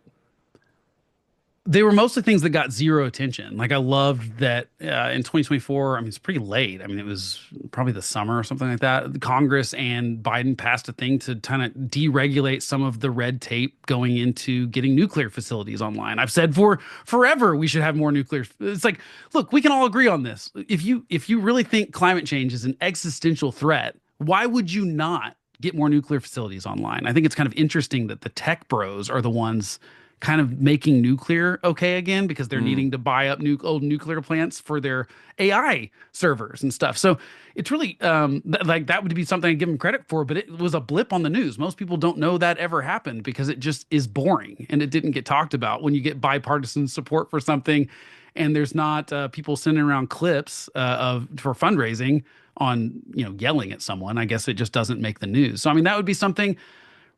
They were mostly things that got zero attention. Like I loved that in 2024, I mean, it's pretty late. I mean, it was probably the summer or something like that. Congress and Biden passed a thing to kind of deregulate some of the red tape going into getting nuclear facilities online. I've said for forever we should have more nuclear. It's like, look, we can all agree on this. If you really think climate change is an existential threat, why would you not get more nuclear facilities online? I think it's kind of interesting that the tech bros are the ones kind of making nuclear okay again because they're Mm, needing to buy up old nuclear plants for their AI servers and stuff. So it's really like that would be something I give them credit for, but it was a blip on the news. Most people don't know that ever happened because it just is boring and it didn't get talked about. When you get bipartisan support for something and there's not people sending around clips for fundraising on yelling at someone, I guess it just doesn't make the news. So I mean that would be something.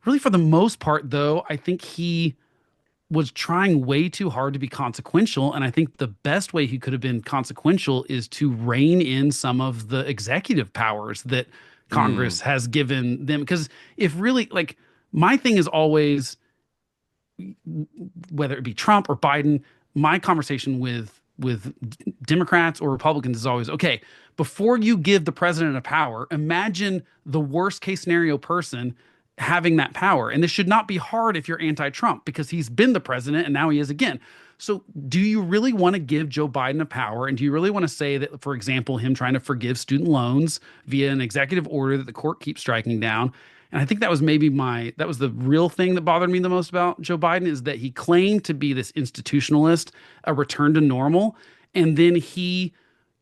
Really, for the most part, though, I think he was trying way too hard to be consequential. And I think the best way he could have been consequential is to rein in some of the executive powers that mm, Congress has given them. Because if really, like, my thing is always, whether it be Trump or Biden, my conversation with Democrats or Republicans is always, okay, before you give the president a power, imagine the worst case scenario person having that power. And this should not be hard if you're anti-Trump because he's been the president and now he is again. So, do you really want to give Joe Biden a power? And do you really want to say that, for example, him trying to forgive student loans via an executive order that the court keeps striking down? And I think that was that was the real thing that bothered me the most about Joe Biden is that he claimed to be this institutionalist, a return to normal. And then if he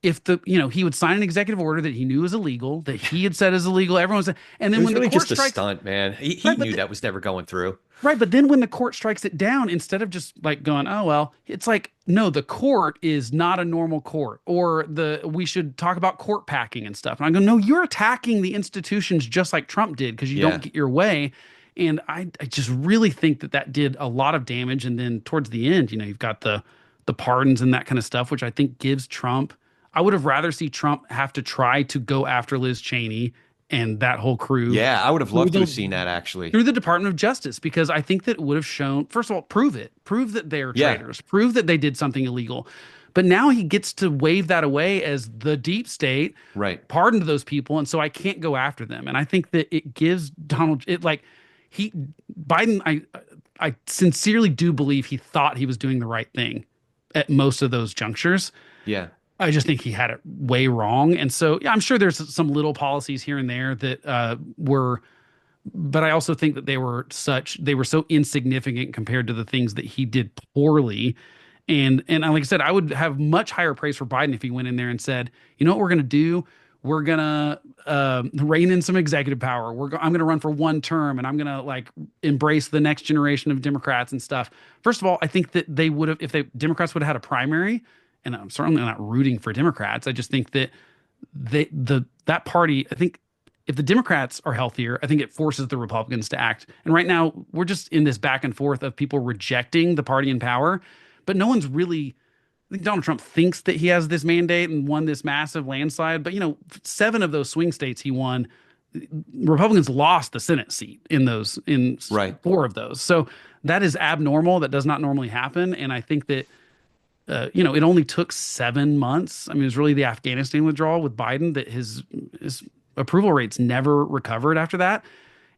would sign an executive order that he knew was illegal, that he had said is illegal, everyone said, and It then was when the really court just a strikes, stunt, man. He right, but knew that was never going through. right, but then when the court strikes it down, instead of just like going, oh well, it's like, no, the court is not a normal court, or we should talk about court packing and stuff. And I go, no, you're attacking the institutions just like Trump did because you Yeah. don't get your way. And I just really think that did a lot of damage. And then towards the end, you've got the pardons and that kind of stuff, which I think gives Trump. I would have rather see Trump have to try to go after Liz Cheney and that whole crew Yeah, I would have through loved to the have seen that actually. through the Department of Justice because I think that would have shown, first of all, prove that they're Yeah, traitors, prove that they did something illegal. But now he gets to wave that away as the deep state right. pardoned those people, and so I can't go after them. And I think that it gives he Biden. I sincerely do believe he thought he was doing the right thing at most of those junctures. Yeah. I just think he had it way wrong. And so, yeah, I'm sure there's some little policies here and there that were, but I also think that they were so insignificant compared to the things that he did poorly. And like I said, I would have much higher praise for Biden if he went in there and said, you know what we're going to do? We're going to rein in some executive power. I'm going to run for one term and I'm going to like embrace the next generation of Democrats and stuff. First of all, I think that they would have, if Democrats would have had a primary, and I'm certainly not rooting for Democrats. I just think that that party, I think if the Democrats are healthier, I think it forces the Republicans to act. And right now, we're just in this back and forth of people rejecting the party in power, but no one's really. I think Donald Trump thinks that he has this mandate and won this massive landslide, but 7 of those swing states he won. Republicans lost the Senate seat in Right. 4 of those. So that is abnormal. That does not normally happen. And I think that it only took 7 months. I mean, it was really the Afghanistan withdrawal with Biden that his approval rates never recovered after that.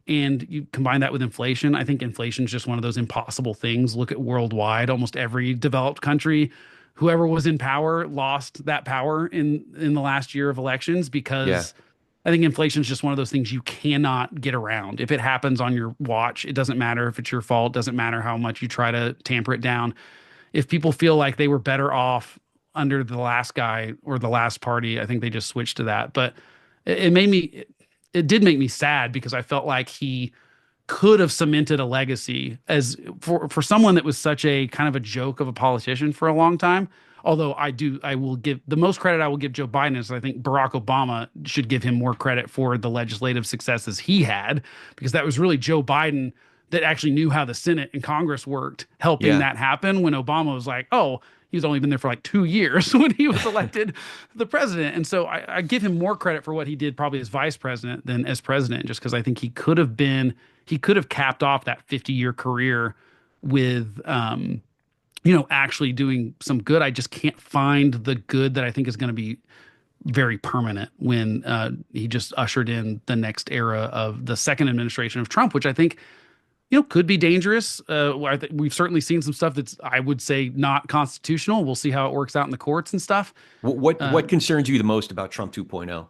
And you combine that with inflation. I think inflation is just one of those impossible things. Look at worldwide, almost every developed country, whoever was in power lost that power in the last year of elections because Yeah. I think inflation is just one of those things you cannot get around. If it happens on your watch, it doesn't matter if it's your fault, doesn't matter how much you try to tamper it down. If people feel like they were better off under the last guy or the last party, I think they just switched to that. But it did make me sad because I felt like he could have cemented a legacy as for someone that was such a kind of a joke of a politician for a long time. Although I will give the most credit I will give Joe Biden is I think Barack Obama should give him more credit for the legislative successes he had, because that was really Joe Biden that actually knew how the Senate and Congress worked, helping Yeah. that happen when Obama was like, oh, he's only been there for like 2 years when he was elected the president. And so I give him more credit for what he did probably as vice president than as president, just because I think he could have capped off that 50-year career with, actually doing some good. I just can't find the good that I think is going to be very permanent when he just ushered in the next era of the second administration of Trump, which I think, could be dangerous. We've certainly seen some stuff that's, I would say, not constitutional. We'll see how it works out in the courts and stuff. What concerns you the most about Trump 2.0?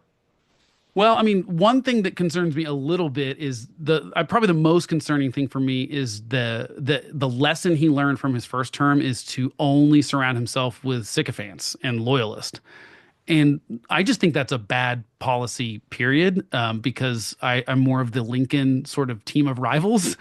Well, I mean, one thing that concerns me a little bit is probably the most concerning thing for me is the lesson he learned from his first term is to only surround himself with sycophants and loyalists. And I just think that's a bad policy, period, because I'm more of the Lincoln sort of team of rivals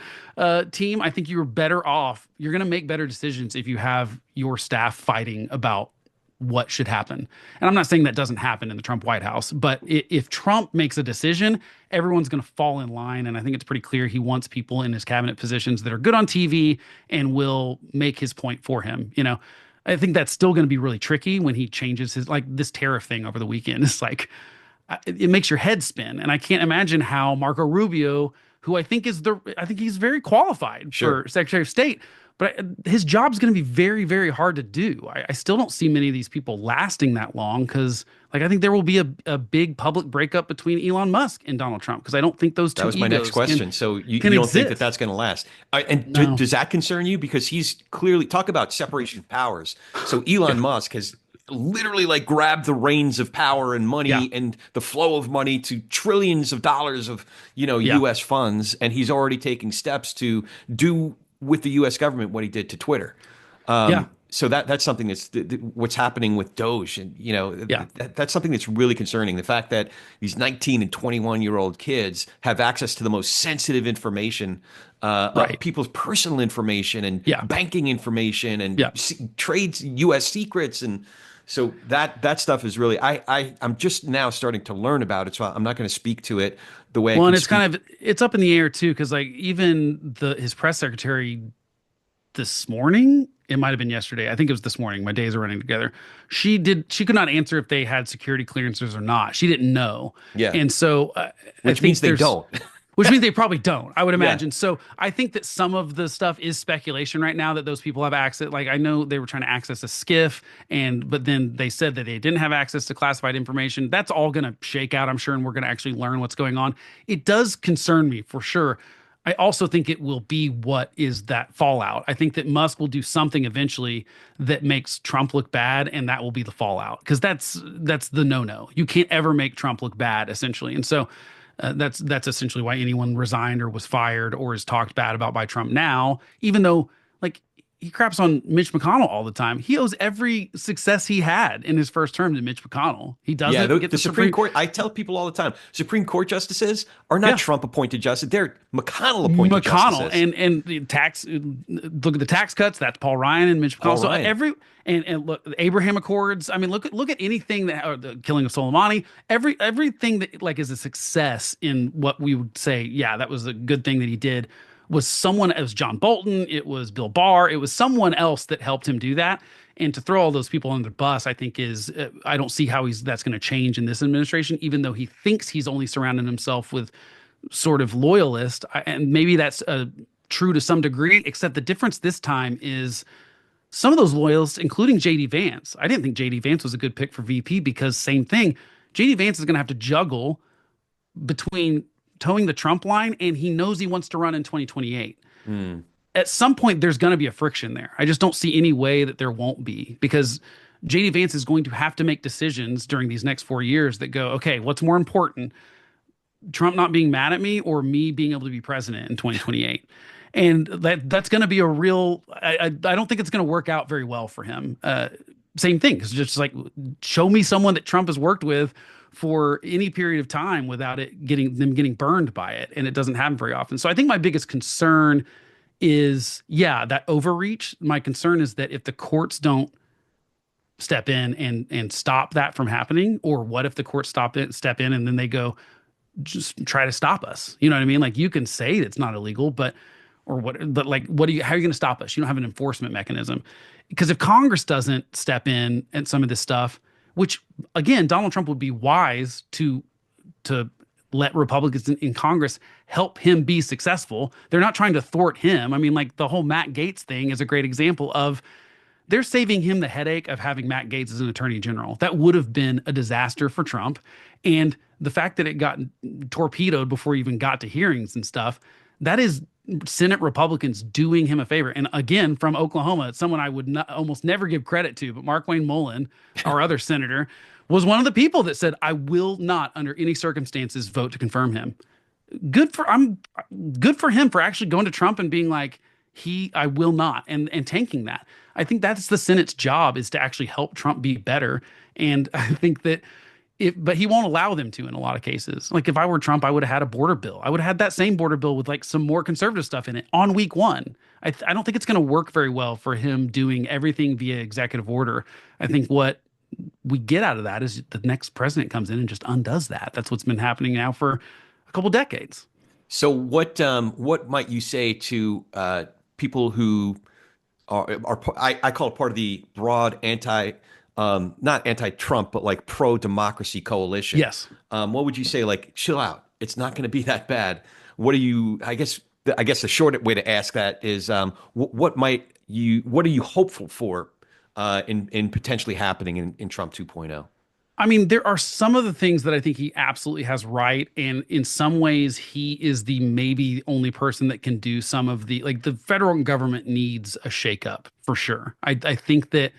team. I think you're better off. You're going to make better decisions if you have your staff fighting about what should happen. And I'm not saying that doesn't happen in the Trump White House, but if Trump makes a decision, everyone's going to fall in line. And I think it's pretty clear he wants people in his cabinet positions that are good on TV and will make his point for him. I think that's still going to be really tricky when he changes his, like this tariff thing over the weekend. It's like, it makes your head spin. And I can't imagine how Marco Rubio, who I think he's very qualified Sure. for Secretary of State, but his job's going to be very, very hard to do. I still don't see many of these people lasting that long because, like, I think there will be a big public breakup between Elon Musk and Donald Trump because I don't think those That two was my next egos question. So you can don't think that exist. that's going to last? And No. does that concern you? Because he's clearly talk about separation of powers. So Yeah. Elon Musk has literally like grabbed the reins of power and Yeah. money and the flow of money to trillions of dollars of, Yeah. US funds, and he's already taking steps to do with the US government what he did to Twitter. Yeah. So that's something that's what's happening with Doge, and Yeah. that's something that's really concerning. The fact that these 19 and 21-year-old kids have access to the most sensitive information, Right. people's personal information and Yeah. banking information and Yeah. trades, U.S. secrets, and so that stuff is really I'm just now starting to learn about it. So I'm not going to speak to it the way I Well, can and it's speak. kind of it's up in the air too, because like even his press secretary this morning, it might have been yesterday. I think it was this morning. My days are running together. She could not answer if they had security clearances or not. She didn't know. Yeah, And so I which means think they there's don't. which means they probably don't, I would Yeah. imagine. So I think that some of the stuff is speculation right now that those people have access. Like I know they were trying to access a skiff, but then they said that they didn't have access to classified information. That's all going to shake out, I'm sure, and we're going to actually learn what's going on. It does concern me for sure. I also think it will be what is that fallout. I think that Musk will do something eventually that makes Trump look bad, and that will be the fallout because that's the no-no. You can't ever make Trump look bad, essentially. And so that's essentially why anyone resigned or was fired or is talked bad about by Trump now, even though like he craps on Mitch McConnell all the time. He owes every success he had in his first term to Mitch McConnell. He Yeah, doesn't get the the Supreme Supreme. Court, I tell people all the time, Supreme Court justices are not Yeah. Trump appointed justices, they're McConnell appointed McConnell justices. and the tax look at the tax cuts. That's Paul Ryan and Mitch Paul McConnell. So Ryan. and look the Abraham Accords. I mean, look at anything that or the killing of Soleimani. Everything that like is a success in what we would say. Yeah, that was a good thing that he did. Was someone it was John Bolton. It was Bill Barr. It was someone else that helped him do that. And to throw all those people under the bus, I think is I don't see how that's going to change in this administration. Even though he thinks he's only surrounding himself with sort of loyalist, and maybe that's true to some degree. Except the difference this time is some of those loyalists, including JD Vance. I didn't think JD Vance was a good pick for VP because same thing. JD Vance is going to have to juggle between towing the Trump line and he knows he wants to run in 2028. Hmm. At some point, there's going to be a friction there. I just don't see any way that there won't be because JD Vance is going to have to make decisions during these next 4 years that go, okay, what's more important? Trump not being mad at me or me being able to be president in 2028. And that's going to be a real, I don't think it's going to work out very well for him. Same thing. It's just like, show me someone that Trump has worked with for any period of time without getting burned by it. And it doesn't happen very often. So I think my biggest concern is, yeah, that overreach. My concern is that if the courts don't step in and stop that from happening, or what if the courts step in and then they go, just try to stop us. You know what I mean? Like you can say it's not illegal, but like how are you going to stop us? You don't have an enforcement mechanism. Because if Congress doesn't step in and some of this stuff, which again, Donald Trump would be wise to let Republicans in Congress help him be successful. They're not trying to thwart him. I mean, like the whole Matt Gaetz thing is a great example of they're saving him the headache of having Matt Gaetz as an attorney general. That would have been a disaster for Trump. And the fact that it got torpedoed before he even got to hearings and stuff, that is Senate Republicans doing him a favor. And again, from Oklahoma, it's someone I would almost never give credit to, but Mark Wayne Mullen, our other senator, was one of the people that said, I will not, under any circumstances, vote to confirm him. I'm good for him for actually going to Trump and being like, I will not, and tanking that. I think that's the Senate's job is to actually help Trump be better. And I think that but he won't allow them to in a lot of cases. Like if I were Trump, I would have had a border bill. I would have had that same border bill with like some more conservative stuff in it on week one. I don't think it's going to work very well for him doing everything via executive order. I think what we get out of that is the next president comes in and just undoes that. That's what's been happening now for a couple decades. So what might you say to people who I call it part of the broad anti not anti-Trump, but like pro-democracy coalition. Yes. What would you say? Like, chill out. It's not going to be that bad. What are you? I guess the short way to ask that is, what are you hopeful for in potentially happening in Trump 2.0? I mean, there are some of the things that I think he absolutely has right, and in some ways, he is the maybe only person that can do some of the federal government needs a shakeup for sure. I think that,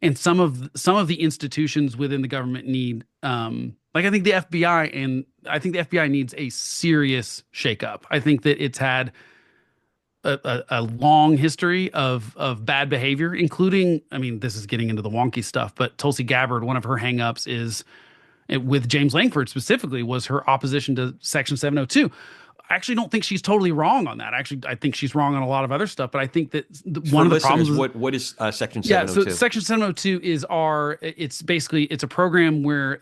and some of the institutions within the government need, like I think the FBI, and I think the FBI needs a serious shakeup. I think that it's had a long history of bad behavior, including, I mean, this is getting into the wonky stuff, but Tulsi Gabbard, one of her hangups is with James Langford specifically was her opposition to Section 702. I actually don't think she's totally wrong on that. Actually, I think she's wrong on a lot of other stuff, but I think that one of the problems is, what is Section yeah, 702? so Section 702 is it's basically, it's a program where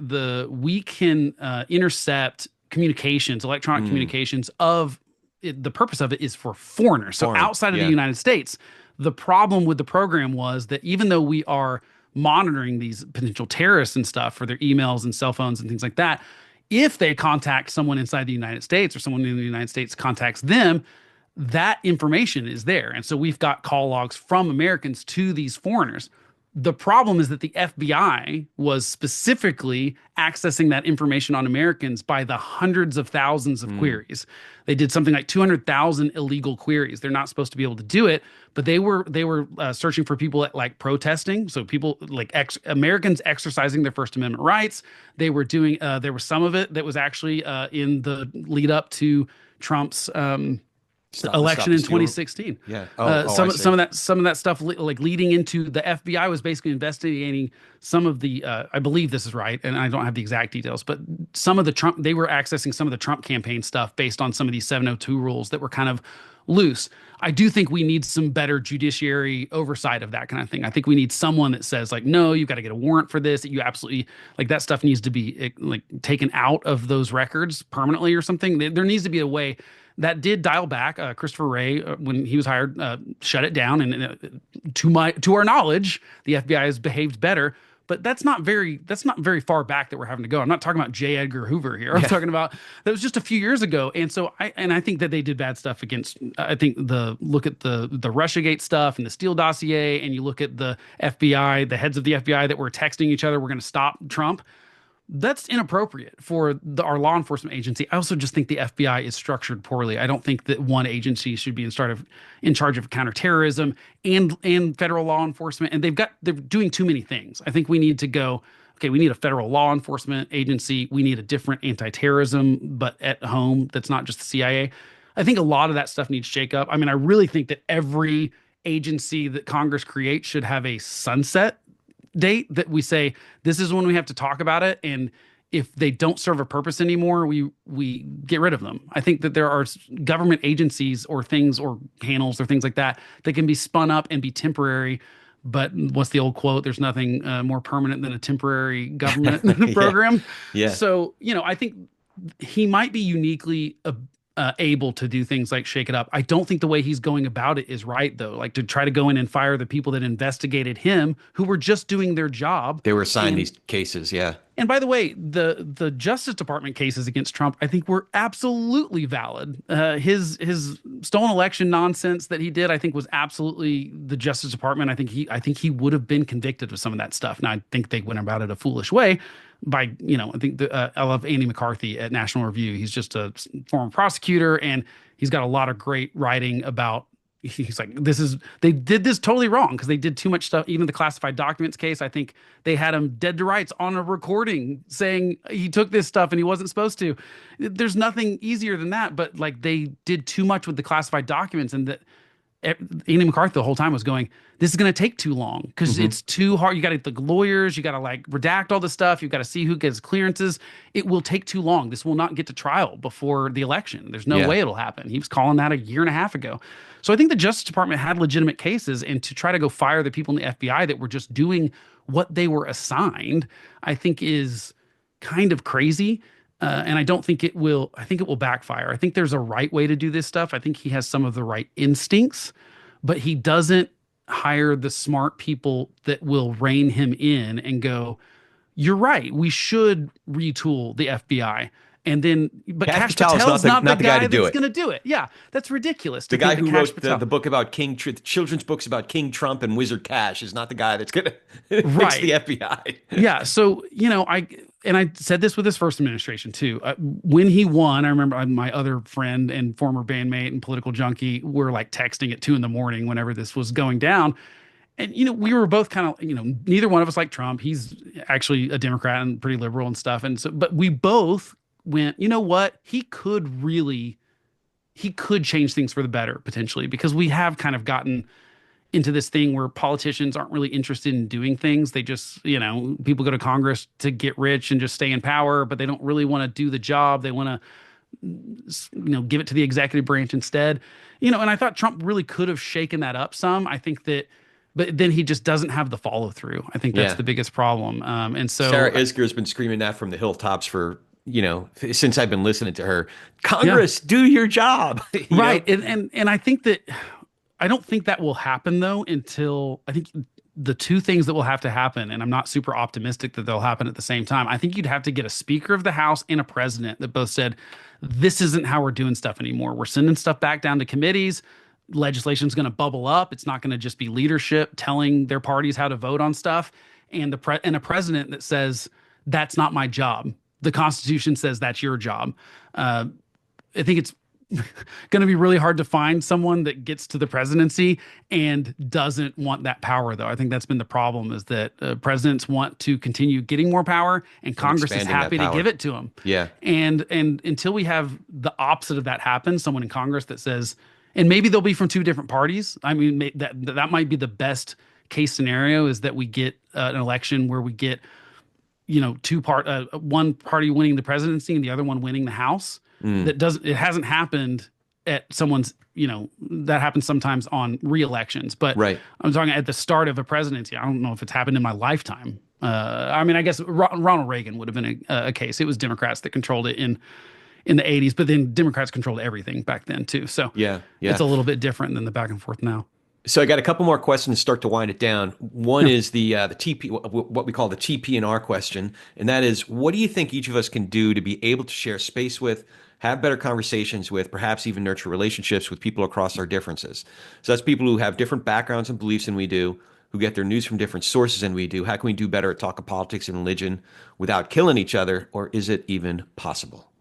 we can intercept communications, electronic communications of the purpose of it is for foreigners. So Foreign, outside of the yeah. United States, the problem with the program was that even though we are monitoring these potential terrorists and stuff for their emails and cell phones and things like that, if they contact someone inside the United States or someone in the United States contacts them, that information is there. And so we've got call logs from Americans to these foreigners. The problem is that the FBI was specifically accessing that information on Americans by the hundreds of thousands of queries. They did something like 200,000 illegal queries. They're not supposed to be able to do it, but they were searching for people at, like, protesting. So people like Americans exercising their First Amendment rights. They were doing. There was some of it that was actually in the lead up to Trump's election in 2016. Yeah. Some I see. some of that stuff like leading into the FBI was basically investigating some of the I believe this is right, and I don't have the exact details, but some of the Trump, they were accessing some of the Trump campaign stuff based on some of these 702 rules that were kind of loose. I do think we need some better judiciary oversight of that kind of thing. I think we need someone that says, like, no, you've got to get a warrant for this. That you absolutely, like, that stuff needs to be, like, taken out of those records permanently or something. There needs to be a way that did dial back. Christopher Wray, when he was hired, shut it down. And to our knowledge, the FBI has behaved better. But that's not very far back that we're having to go. I'm not talking about J. Edgar Hoover here. I'm talking about that was just a few years ago. And so I think that they did bad stuff against. I think look at the Russiagate stuff and the Steele dossier, and you look at the FBI, the heads of the FBI that were texting each other, we're going to stop Trump. That's inappropriate for our law enforcement agency. I also just think the FBI is structured poorly. I don't think that one agency should be in charge of counterterrorism and federal law enforcement. And they're doing too many things. I think we need to go, okay, we need a federal law enforcement agency. We need a different anti-terrorism, but at home, that's not just the CIA. I think a lot of that stuff needs shake up. I mean, I really think that every agency that Congress creates should have a sunset date that we say this is when we have to talk about it, and if they don't serve a purpose anymore, we get rid of them. I think that there are government agencies or things or panels or things like that that can be spun up and be temporary. But what's the old quote? There's nothing more permanent than a temporary government program. Yeah. So, I think he might be uniquely able to do things like shake it up. I don't think the way he's going about it is right, though. Like, to try to go in and fire the people that investigated him, who were just doing their job. They were assigned these cases. Yeah. And by the way, the Justice Department cases against Trump, I think, were absolutely valid. His stolen election nonsense that he did, I think, was absolutely the Justice Department. I think he would have been convicted of some of that stuff. Now, I think they went about it a foolish way. I think I love Andy McCarthy at National Review. He's just a former prosecutor, and he's got a lot of great writing about. He's like, they did this totally wrong because they did too much stuff. Even the classified documents case, I think they had him dead to rights on a recording saying he took this stuff and he wasn't supposed to. There's nothing easier than that, but like, they did too much with the classified documents, and that Andy McCarthy the whole time was going, this is going to take too long because it's too hard. You got to the lawyers, you got to like redact all this stuff. You got to see who gets clearances. It will take too long. This will not get to trial before the election. There's no way it'll happen. He was calling that a year and a half ago. So I think the Justice Department had legitimate cases, and to try to go fire the people in the FBI that were just doing what they were assigned, I think is kind of crazy. And I don't think it will. I think it will backfire. I think there's a right way to do this stuff. I think he has some of the right instincts, but he doesn't hire the smart people that will rein him in and go, you're right, we should retool the FBI. And then, but Cash Cash Patel is Patel's not the not the guy guy to do that's it. going to do it. Yeah, that's ridiculous The to guy think that who Cash wrote Patel. the book about children's books about King Trump and Wizard Cash is not the guy that's going to fix Right. the FBI. Yeah. So, I said this with his first administration too. When he won, I remember my other friend and former bandmate and political junkie were like texting at 2 a.m. whenever this was going down. And, we were both kind of, neither one of us like Trump. He's actually a Democrat and pretty liberal and stuff. And so, but we both went, you know what? He could change things for the better potentially, because we have kind of gotten into this thing where politicians aren't really interested in doing things. They just, people go to Congress to get rich and just stay in power, but they don't really want to do the job. They want to, give it to the executive branch instead. And I thought Trump really could have shaken that up some. I think that, but then he just doesn't have the follow through. I think that's Yeah. the biggest problem. And Sarah so, Isger's been screaming that from the hilltops for, since I've been listening to her. yeah, Congress, do your job. right. And I think that I don't think that will happen though until I think the two things that will have to happen, and I'm not super optimistic that they'll happen at the same time. I think you'd have to get a Speaker of the House and a president that both said, this isn't how we're doing stuff anymore. We're sending stuff back down to committees. Legislation's going to bubble up. It's not going to just be leadership telling their parties how to vote on stuff. And a president that says, that's not my job. The Constitution says that's your job. I think it's going to be really hard to find someone that gets to the presidency and doesn't want that power, though. I think that's been the problem, is that presidents want to continue getting more power, and Congress is expanding that happy to power. give it to them. Yeah. And until we have the opposite of that happen, someone in Congress that says, and maybe they'll be from two different parties. I mean, that might be the best case scenario, is that we get an election where we get, one party winning the presidency and the other one winning the House. It hasn't happened at someone's, that happens sometimes on re-elections, but Right. I'm talking at the start of a presidency. I don't know if it's happened in my lifetime. I mean, I guess Ronald Reagan would have been a case. It was Democrats that controlled it in the 80s, but then Democrats controlled everything back then too. So Yeah. Yeah. it's a little bit different than the back and forth now. So I got a couple more questions to start to wind it down. One is the TP, what we call the TP&R question, and that is, what do you think each of us can do to be able to share space with, have better conversations with, perhaps even nurture relationships with people across our differences? So that's people who have different backgrounds and beliefs than we do, who get their news from different sources than we do. How can we do better at talking politics and religion without killing each other, or is it even possible?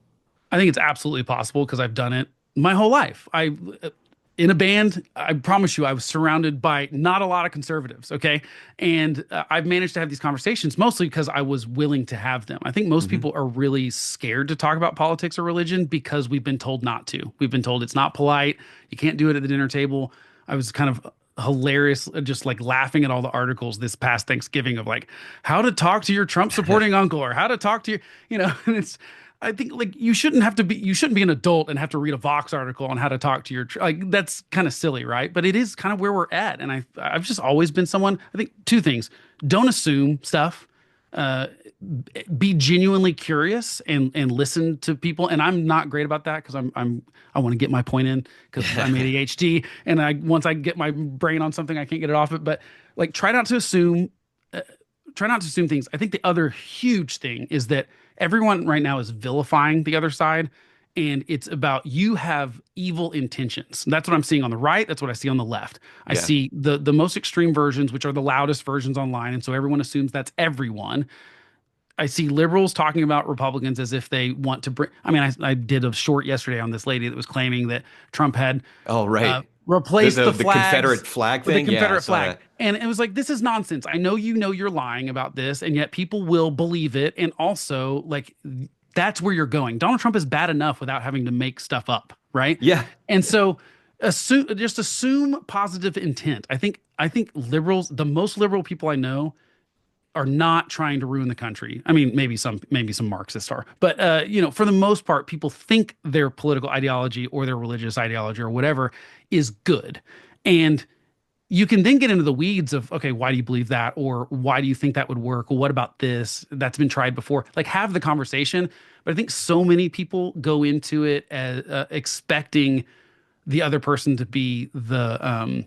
I think it's absolutely possible, because I've done it my whole life. In a band, I promise you, I was surrounded by not a lot of conservatives. Okay. And I've managed to have these conversations mostly because I was willing to have them. I think most people are really scared to talk about politics or religion because we've been told not to. We've been told it's not polite. You can't do it at the dinner table. I was kind of hilarious, just like laughing at all the articles this past Thanksgiving of like how to talk to your Trump supporting uncle, or how to talk to your, and it's, I think like you shouldn't be an adult and have to read a Vox article on how to talk to your, like, that's kind of silly, right? But it is kind of where we're at. And I've just always been someone, I think two things: don't assume stuff, be genuinely curious and listen to people. And I'm not great about that, because I want to get my point in, because I'm ADHD, and once I get my brain on something, I can't get it off it. But like, try not to assume things. I think the other huge thing is that everyone right now is vilifying the other side, and it's about, you have evil intentions. That's what I'm seeing on the right. That's what I see on the left. I Yeah. see the most extreme versions, which are the loudest versions online, and so everyone assumes that's everyone. I see liberals talking about Republicans as if they want to bring. I mean, I did a short yesterday on this lady that was claiming that Trump had Oh, right. replaced the The flags Confederate flag with thing? the Yeah, I Confederate saw flag. that. And it was like, this is nonsense. I know you're lying about this, and yet people will believe it. And also, like, that's where you're going. Donald Trump is bad enough without having to make stuff up, right? Yeah. And so assume positive intent. I think liberals, the most liberal people I know, are not trying to ruin the country. I mean, maybe some Marxists are, but for the most part, people think their political ideology or their religious ideology or whatever is good. And you can then get into the weeds of, okay, why do you believe that? Or why do you think that would work? Well, what about this? That's been tried before. Like, have the conversation. But I think so many people go into it as expecting the other person to be the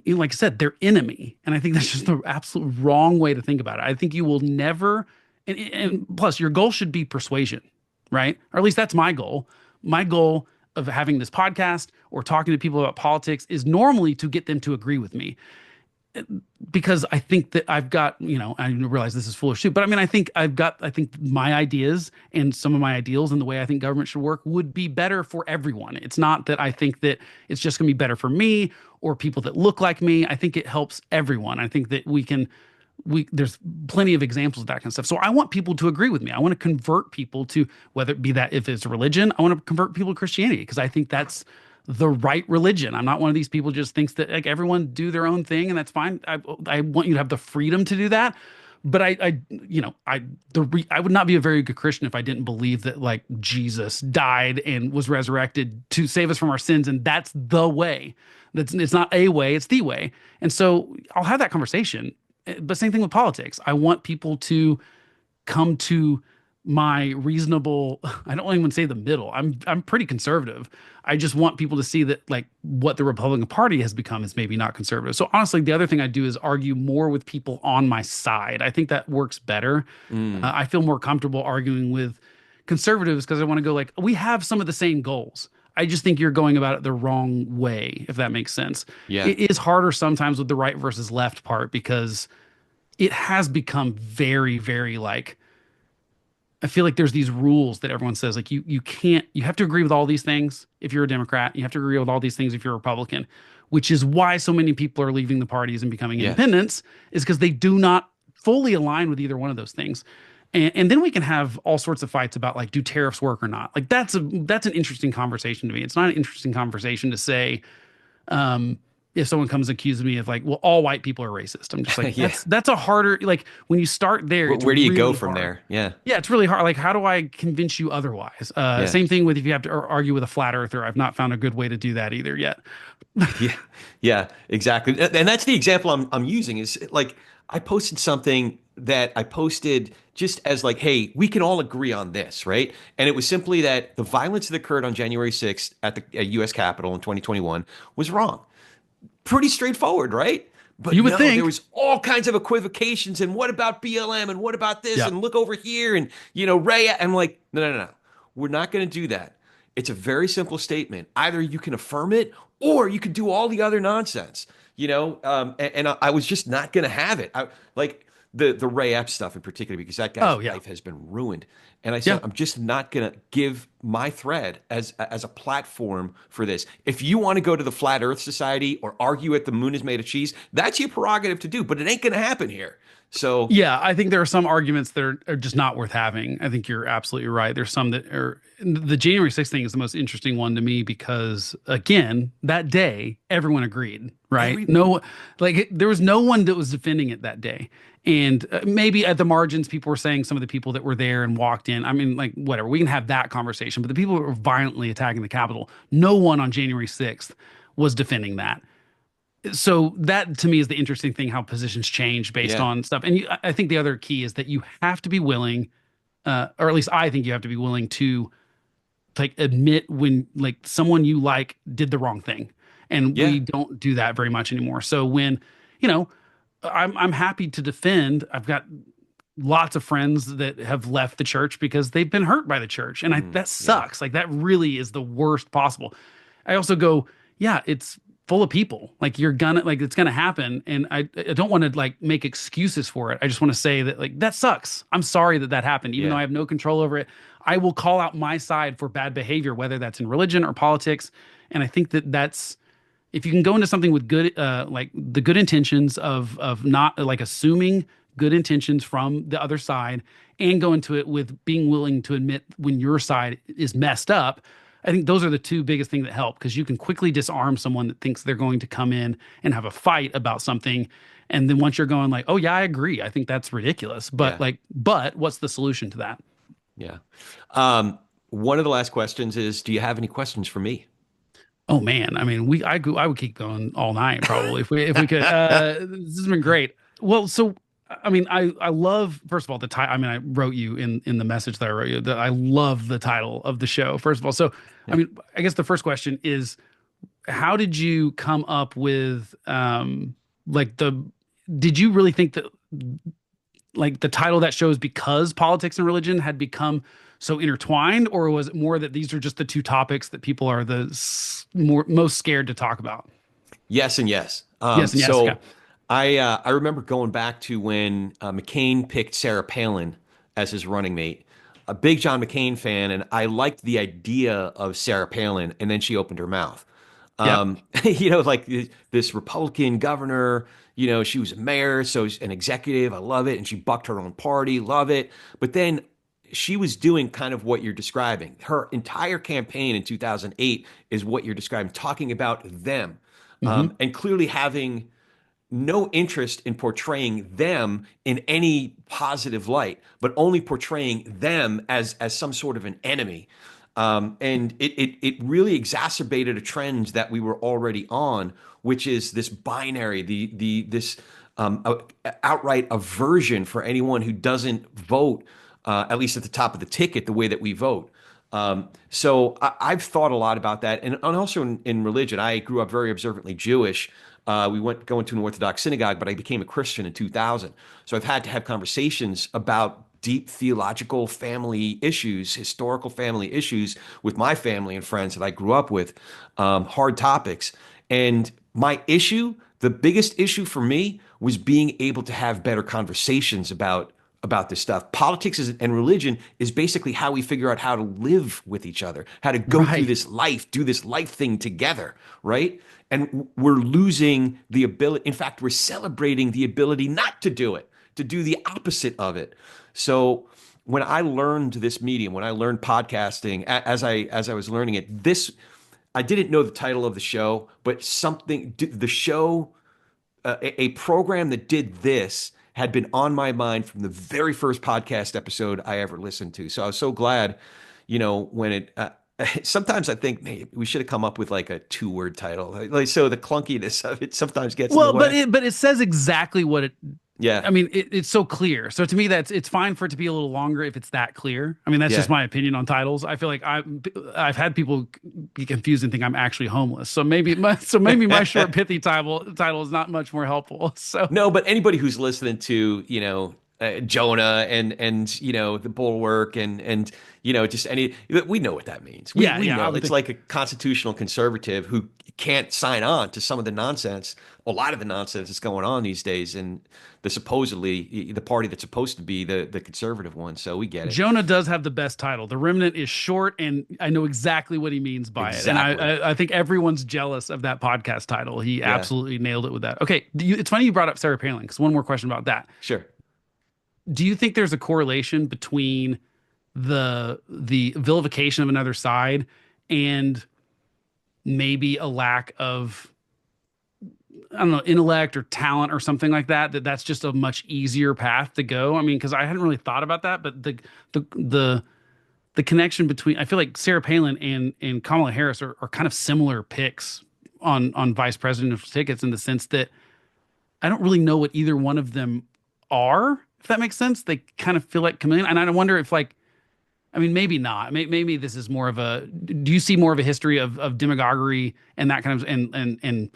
like I said, their enemy. And I think that's just the absolute wrong way to think about it. I think you will never, and plus, your goal should be persuasion, right? Or at least that's my goal. My goal of having this podcast or talking to people about politics is normally to get them to agree with me, because I think that I've got, I realize this is foolish too, but I mean, I think my ideas and some of my ideals and the way I think government should work would be better for everyone. It's not that I think that it's just going to be better for me or people that look like me. I think it helps everyone. I think that there's plenty of examples of that kind of stuff. So I want people to agree with me. I want to convert people to, whether it be that if it's a religion, I want to convert people to Christianity because I think that's the right religion. I'm not one of these people who just thinks that like everyone do their own thing and that's fine. I want you to have the freedom to do that. But I would not be a very good Christian if I didn't believe that like Jesus died and was resurrected to save us from our sins, and that's the way. It's not a way, it's the way. And so I'll have that conversation. But same thing with politics. I want people to come to my reasonable, I don't even say the middle. I'm pretty conservative. I just want people to see that like what the Republican Party has become is maybe not conservative. So honestly, the other thing I do is argue more with people on my side. I think that works better. I feel more comfortable arguing with conservatives because I want to go like, we have some of the same goals. I just think you're going about it the wrong way, if that makes sense. Yeah. It is harder sometimes with the right versus left part because it has become very, very like, I feel like there's these rules that everyone says like you can't, you have to agree with all these things if you're a Democrat, you have to agree with all these things if you're a Republican, which is why so many people are leaving the parties and becoming Yeah. independents, is because they do not fully align with either one of those things. And then we can have all sorts of fights about like, do tariffs work or not? Like that's an interesting conversation to me. It's not an interesting conversation to say, if someone comes and accuses me of like, well, all white people are racist. I'm just like, Yeah. that's a harder, like when you start there, it's Where do you really go from hard. there? Yeah. Yeah, it's really hard. Like, how do I convince you otherwise? Yeah. Same thing with if you have to argue with a flat earther. I've not found a good way to do that either yet. Yeah, yeah, exactly. And that's the example I'm using is like I posted something that I posted just as like, hey, we can all agree on this, right? And it was simply that the violence that occurred on January 6th at the US Capitol in 2021 was wrong. Pretty straightforward, right? But You would no, there think. was all kinds of equivocations. And what about BLM? And what about this? Yeah. And look over here. And, Ray. I'm like, no. We're not going to do that. It's a very simple statement. Either you can affirm it or you can do all the other nonsense, and I was just not going to have it. Like the Ray Epps stuff in particular, because that Oh, guy's yeah. life has been ruined. And I Yeah. said, I'm just not going to give my thread as a platform for this. If you want to go to the Flat Earth Society or argue at the moon is made of cheese, that's your prerogative to do, but it ain't going to happen here. So Yeah, I think there are some arguments that are just not worth having. I think you're absolutely right. There's some that are, the January 6th thing is the most interesting one to me because again, that day everyone agreed, right? No, like there was no one that was defending it that day. And maybe at the margins, people were saying some of the people that were there and walked in. I mean, like whatever, we can have that conversation. But the people that were violently attacking the Capitol, no one on January 6th was defending that. So that to me is the interesting thing, how positions change based yeah, on stuff. And I think the other key is that you have to be willing, or at least I think you have to be willing to like admit when like someone you like did the wrong thing. And yeah, we don't do that very much anymore. So when, you know, I'm happy to defend. I've got lots of friends that have left the church because they've been hurt by the church. And that yeah, sucks. Like that really is the worst possible. I also go, yeah, it's full of people. Like you're gonna like it's gonna happen. And I don't want to like make excuses for it. I just want to say that like that sucks. I'm sorry that that happened, even though yeah, I have no control over it. I will call out my side for bad behavior, whether that's in religion or politics. And I think that that's if you can go into something with good like the good intentions of not like assuming good intentions from the other side and go into it with being willing to admit when your side is messed up. I think those are the two biggest things that help because you can quickly disarm someone that thinks they're going to come in and have a fight about something. And then once you're going like, oh yeah, I agree. I think that's ridiculous. But yeah, like, but what's the solution to that? yeah. One of the last questions is, do you have any questions for me? Oh man, I mean, I would keep going all night probably if we could. This has been great. Well, so I mean, I love first of all the title. I mean, I wrote you in the message that I wrote you that I love the title of the show. First of all, so I mean, I guess the first question is how did you come up with like the did you really think that like the title of that show is because politics and religion had become so intertwined, or was it more that these are just the two topics that people are most scared to talk about? Yes and yes. Yes and yes. Okay. I remember going back to when McCain picked Sarah Palin as his running mate. A big John McCain fan, and I liked the idea of Sarah Palin, and then she opened her mouth. Yep. Like this Republican governor, she was a mayor, so an executive. I love it. And she bucked her own party, love it. But then she was doing kind of what you're describing. Her entire campaign in 2008 is what you're describing, talking about them, Hmm. and clearly having no interest in portraying them in any positive light, but only portraying them as some sort of an enemy. And it really exacerbated a trend that we were already on, which is this binary, this outright aversion for anyone who doesn't vote, at least at the top of the ticket, the way that we vote. So I've thought a lot about that, and also in religion. I grew up very observantly Jewish. We went going to an Orthodox synagogue, but I became a Christian in 2000. So I've had to have conversations about deep theological family issues, historical family issues with my family and friends that I grew up with, hard topics. And my issue, the biggest issue for me, was being able to have better conversations about this stuff. Politics and religion is basically how we figure out how to live with each other, how to go through Right. this life, do this life thing together, right? And we're losing the ability. In fact, we're celebrating the ability not to do it, to do the opposite of it. So when I learned this medium, when I learned podcasting, as I was learning it, this I didn't know the title of the show, but the show, a program that did this had been on my mind from the very first podcast episode I ever listened to. So I was so glad, when it. Sometimes I think, man, we should have come up with like a two-word title. So the clunkiness of it sometimes gets in the Well, but way. it says exactly what it. Yeah, I mean, it's so clear. So to me, it's fine for it to be a little longer if it's that clear. I mean, that's just yeah. my opinion on titles. I feel like I've had people be confused and think I'm actually homeless. So maybe my short pithy title is not much more helpful. So No, but anybody who's listening to, Jonah and the Bulwark and just any we know what that means. We yeah, we yeah, I know would it's think. like a constitutional conservative who can't sign on to some of the nonsense, a lot of the nonsense that's going on these days, and the party that's supposed to be the conservative one. So we get it. Jonah does have the best title. The Remnant is short, and I know exactly what he means by it. And I, Exactly. I, I think everyone's jealous of that podcast title. He Yeah. absolutely nailed it with that. Okay, it's funny you brought up Sarah Palin because one more question about that. Sure. Do you think there's a correlation between the vilification of another side and maybe a lack of I don't know, intellect or talent or something like that, that's just a much easier path to go? I mean, because I hadn't really thought about that, but the the connection between I feel like Sarah Palin and Kamala Harris are kind of similar picks on vice presidential tickets in the sense that I don't really know what either one of them are, if that makes sense. They kind of feel like chameleon, and I wonder if like I mean, maybe not. Maybe this is more of a. Do you see more of a history of demagoguery and that kind of and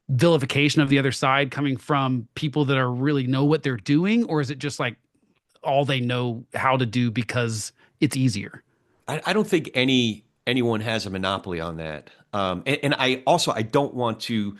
vilification of the other side coming from people that are really know what they're doing, or is it just like all they know how to do because it's easier? I don't think anyone has a monopoly on that. And I don't want to,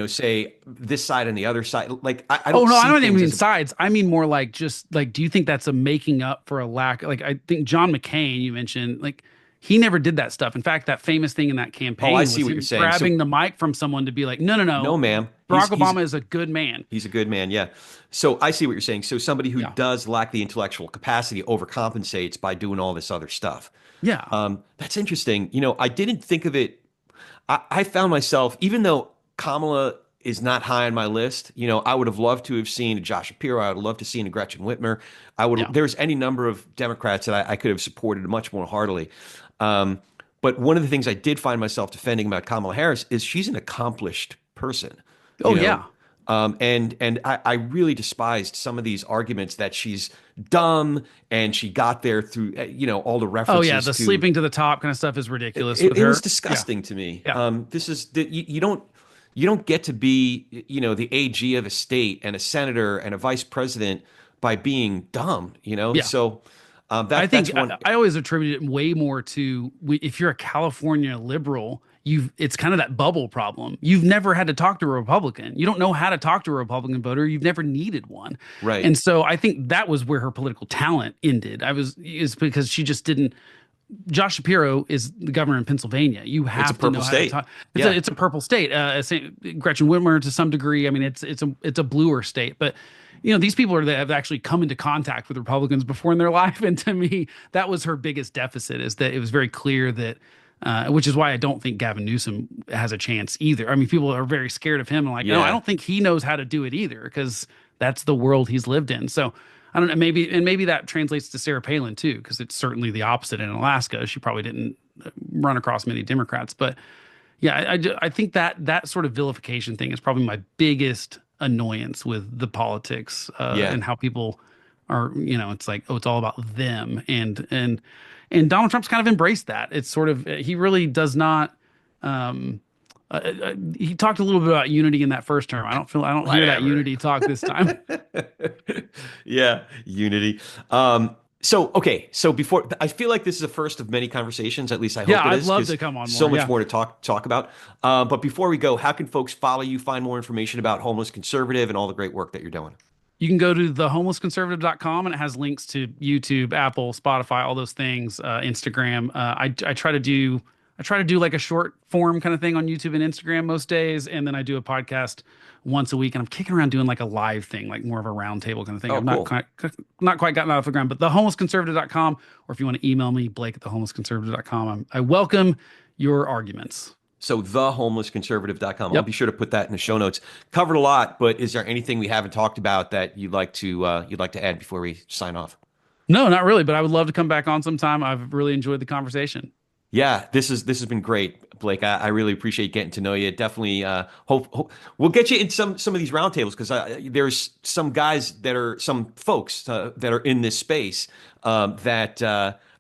say this side and the other side. Like I Oh don't no, I see don't even things mean as a sides. I mean more like just like, do you think that's a making up for a lack? Like I think John McCain, you mentioned, like he never did that stuff. In fact, that famous thing in that oh, I campaign see was what you're him saying. So grabbing the mic from someone to be like, no, no, no, no, ma'am, Barack Obama is a good man. he's a good man. Yeah. So I see what you're saying. So somebody who Yeah, does lack the intellectual capacity overcompensates by doing all this other stuff. yeah, That's interesting. I didn't think of it. I found myself, even though Kamala is not high on my list, I would have loved to have seen a Josh Shapiro. I would have loved to have seen a Gretchen Whitmer. yeah. There's any number of Democrats that I could have supported much more heartily. Um, but one of the things I did find myself defending about Kamala Harris is she's an accomplished person. Oh You know, yeah, And I really despised some of these arguments that she's dumb and she got there through all the Oh yeah, references the to sleeping to the top kind of stuff is ridiculous with it was her. Yeah. disgusting to me. Yeah. This is that you don't get to be the AG of a state and a senator and a vice president by being dumb. Yeah. So I that's think one. I always attribute it way more to if you're a California liberal, it's kind of that bubble problem. You've never had to talk to a Republican. You don't know how to talk to a Republican voter. You've never needed one. Right. And so I think that was where her political talent ended. Is because she just didn't. Josh Shapiro is the governor in Pennsylvania. You It's a have to know purple how to state. talk. Yeah. It's a purple state. Gretchen Whitmer to some degree. I mean, it's a bluer state, but these people that have actually come into contact with Republicans before in their life. And to me, that was her biggest deficit, is that it was very clear that, which is why I don't think Gavin Newsom has a chance either. I mean, people are very scared of him and like, no, I Yeah. don't think he knows how to do it either, because that's the world he's lived in. So I don't know, maybe that translates to Sarah Palin too, because it's certainly the opposite in Alaska. She probably didn't run across many Democrats, but yeah, I think that sort of vilification thing is probably my biggest annoyance with the politics Yeah. and how people are, it's like, oh, it's all about them, and Donald Trump's kind of embraced that. It's sort of, he really does not. He talked a little bit about unity in that first term. I don't hear that Whatever. unity talk this time. Yeah, unity. So before, I feel like this is the first of many conversations. At least I hope Yeah, it I'd is, love because to come on so more. much Yeah. more to talk about. But before we go, how can folks follow you, find more information about Homeless Conservative and all the great work that you're doing? You can go to thehomelessconservative.com, and it has links to YouTube, Apple, Spotify, all those things, Instagram. I try to do like a short form kind of thing on YouTube and Instagram most days, and then I do a podcast once a week, and I'm kicking around doing like a live thing, like more of a roundtable kind of thing. Oh, I've cool. not quite gotten off the ground, but thehomelessconservative.com, or if you want to email me, Blake at thehomelessconservative.com. I welcome your arguments. So thehomelessconservative.com. I'll Yep. be sure to put that in the show notes. Covered a lot, but is there anything we haven't talked about that you'd like to add before we sign off? No, not really, but I would love to come back on sometime. I've really enjoyed the conversation. Yeah, this has been great, Blake. I really appreciate getting to know you. Definitely, hope we'll get you in some of these roundtables, because there's some guys some folks that are in this space that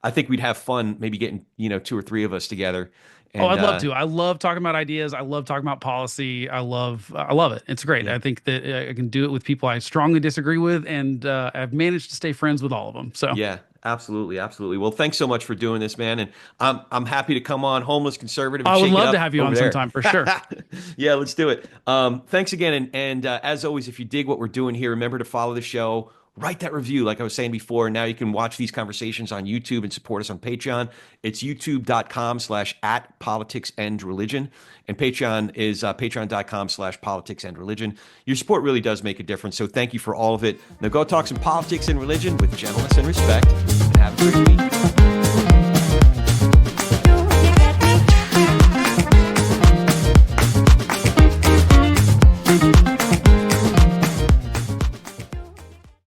I think we'd have fun maybe getting two or three of us together. Oh, And I'd love to. I love talking about ideas. I love talking about policy. I love it. It's great. yeah, I think that I can do it with people I strongly disagree with, and I've managed to stay friends with all of them. So, yeah, absolutely, absolutely. Well, thanks so much for doing this, man. And I'm happy to come on Homeless Conservative and I would shake it love to up have you over on there. sometime for sure. Yeah, let's do it. Thanks again, and as always, if you dig what we're doing here, remember to follow the show. Write that review, like I was saying before. Now you can watch these conversations on YouTube and support us on Patreon. It's youtube.com/@politicsandreligion. And Patreon is patreon.com/politicsandreligion. Your support really does make a difference. So thank you for all of it. Now go talk some politics and religion with gentleness and respect. And have a great week.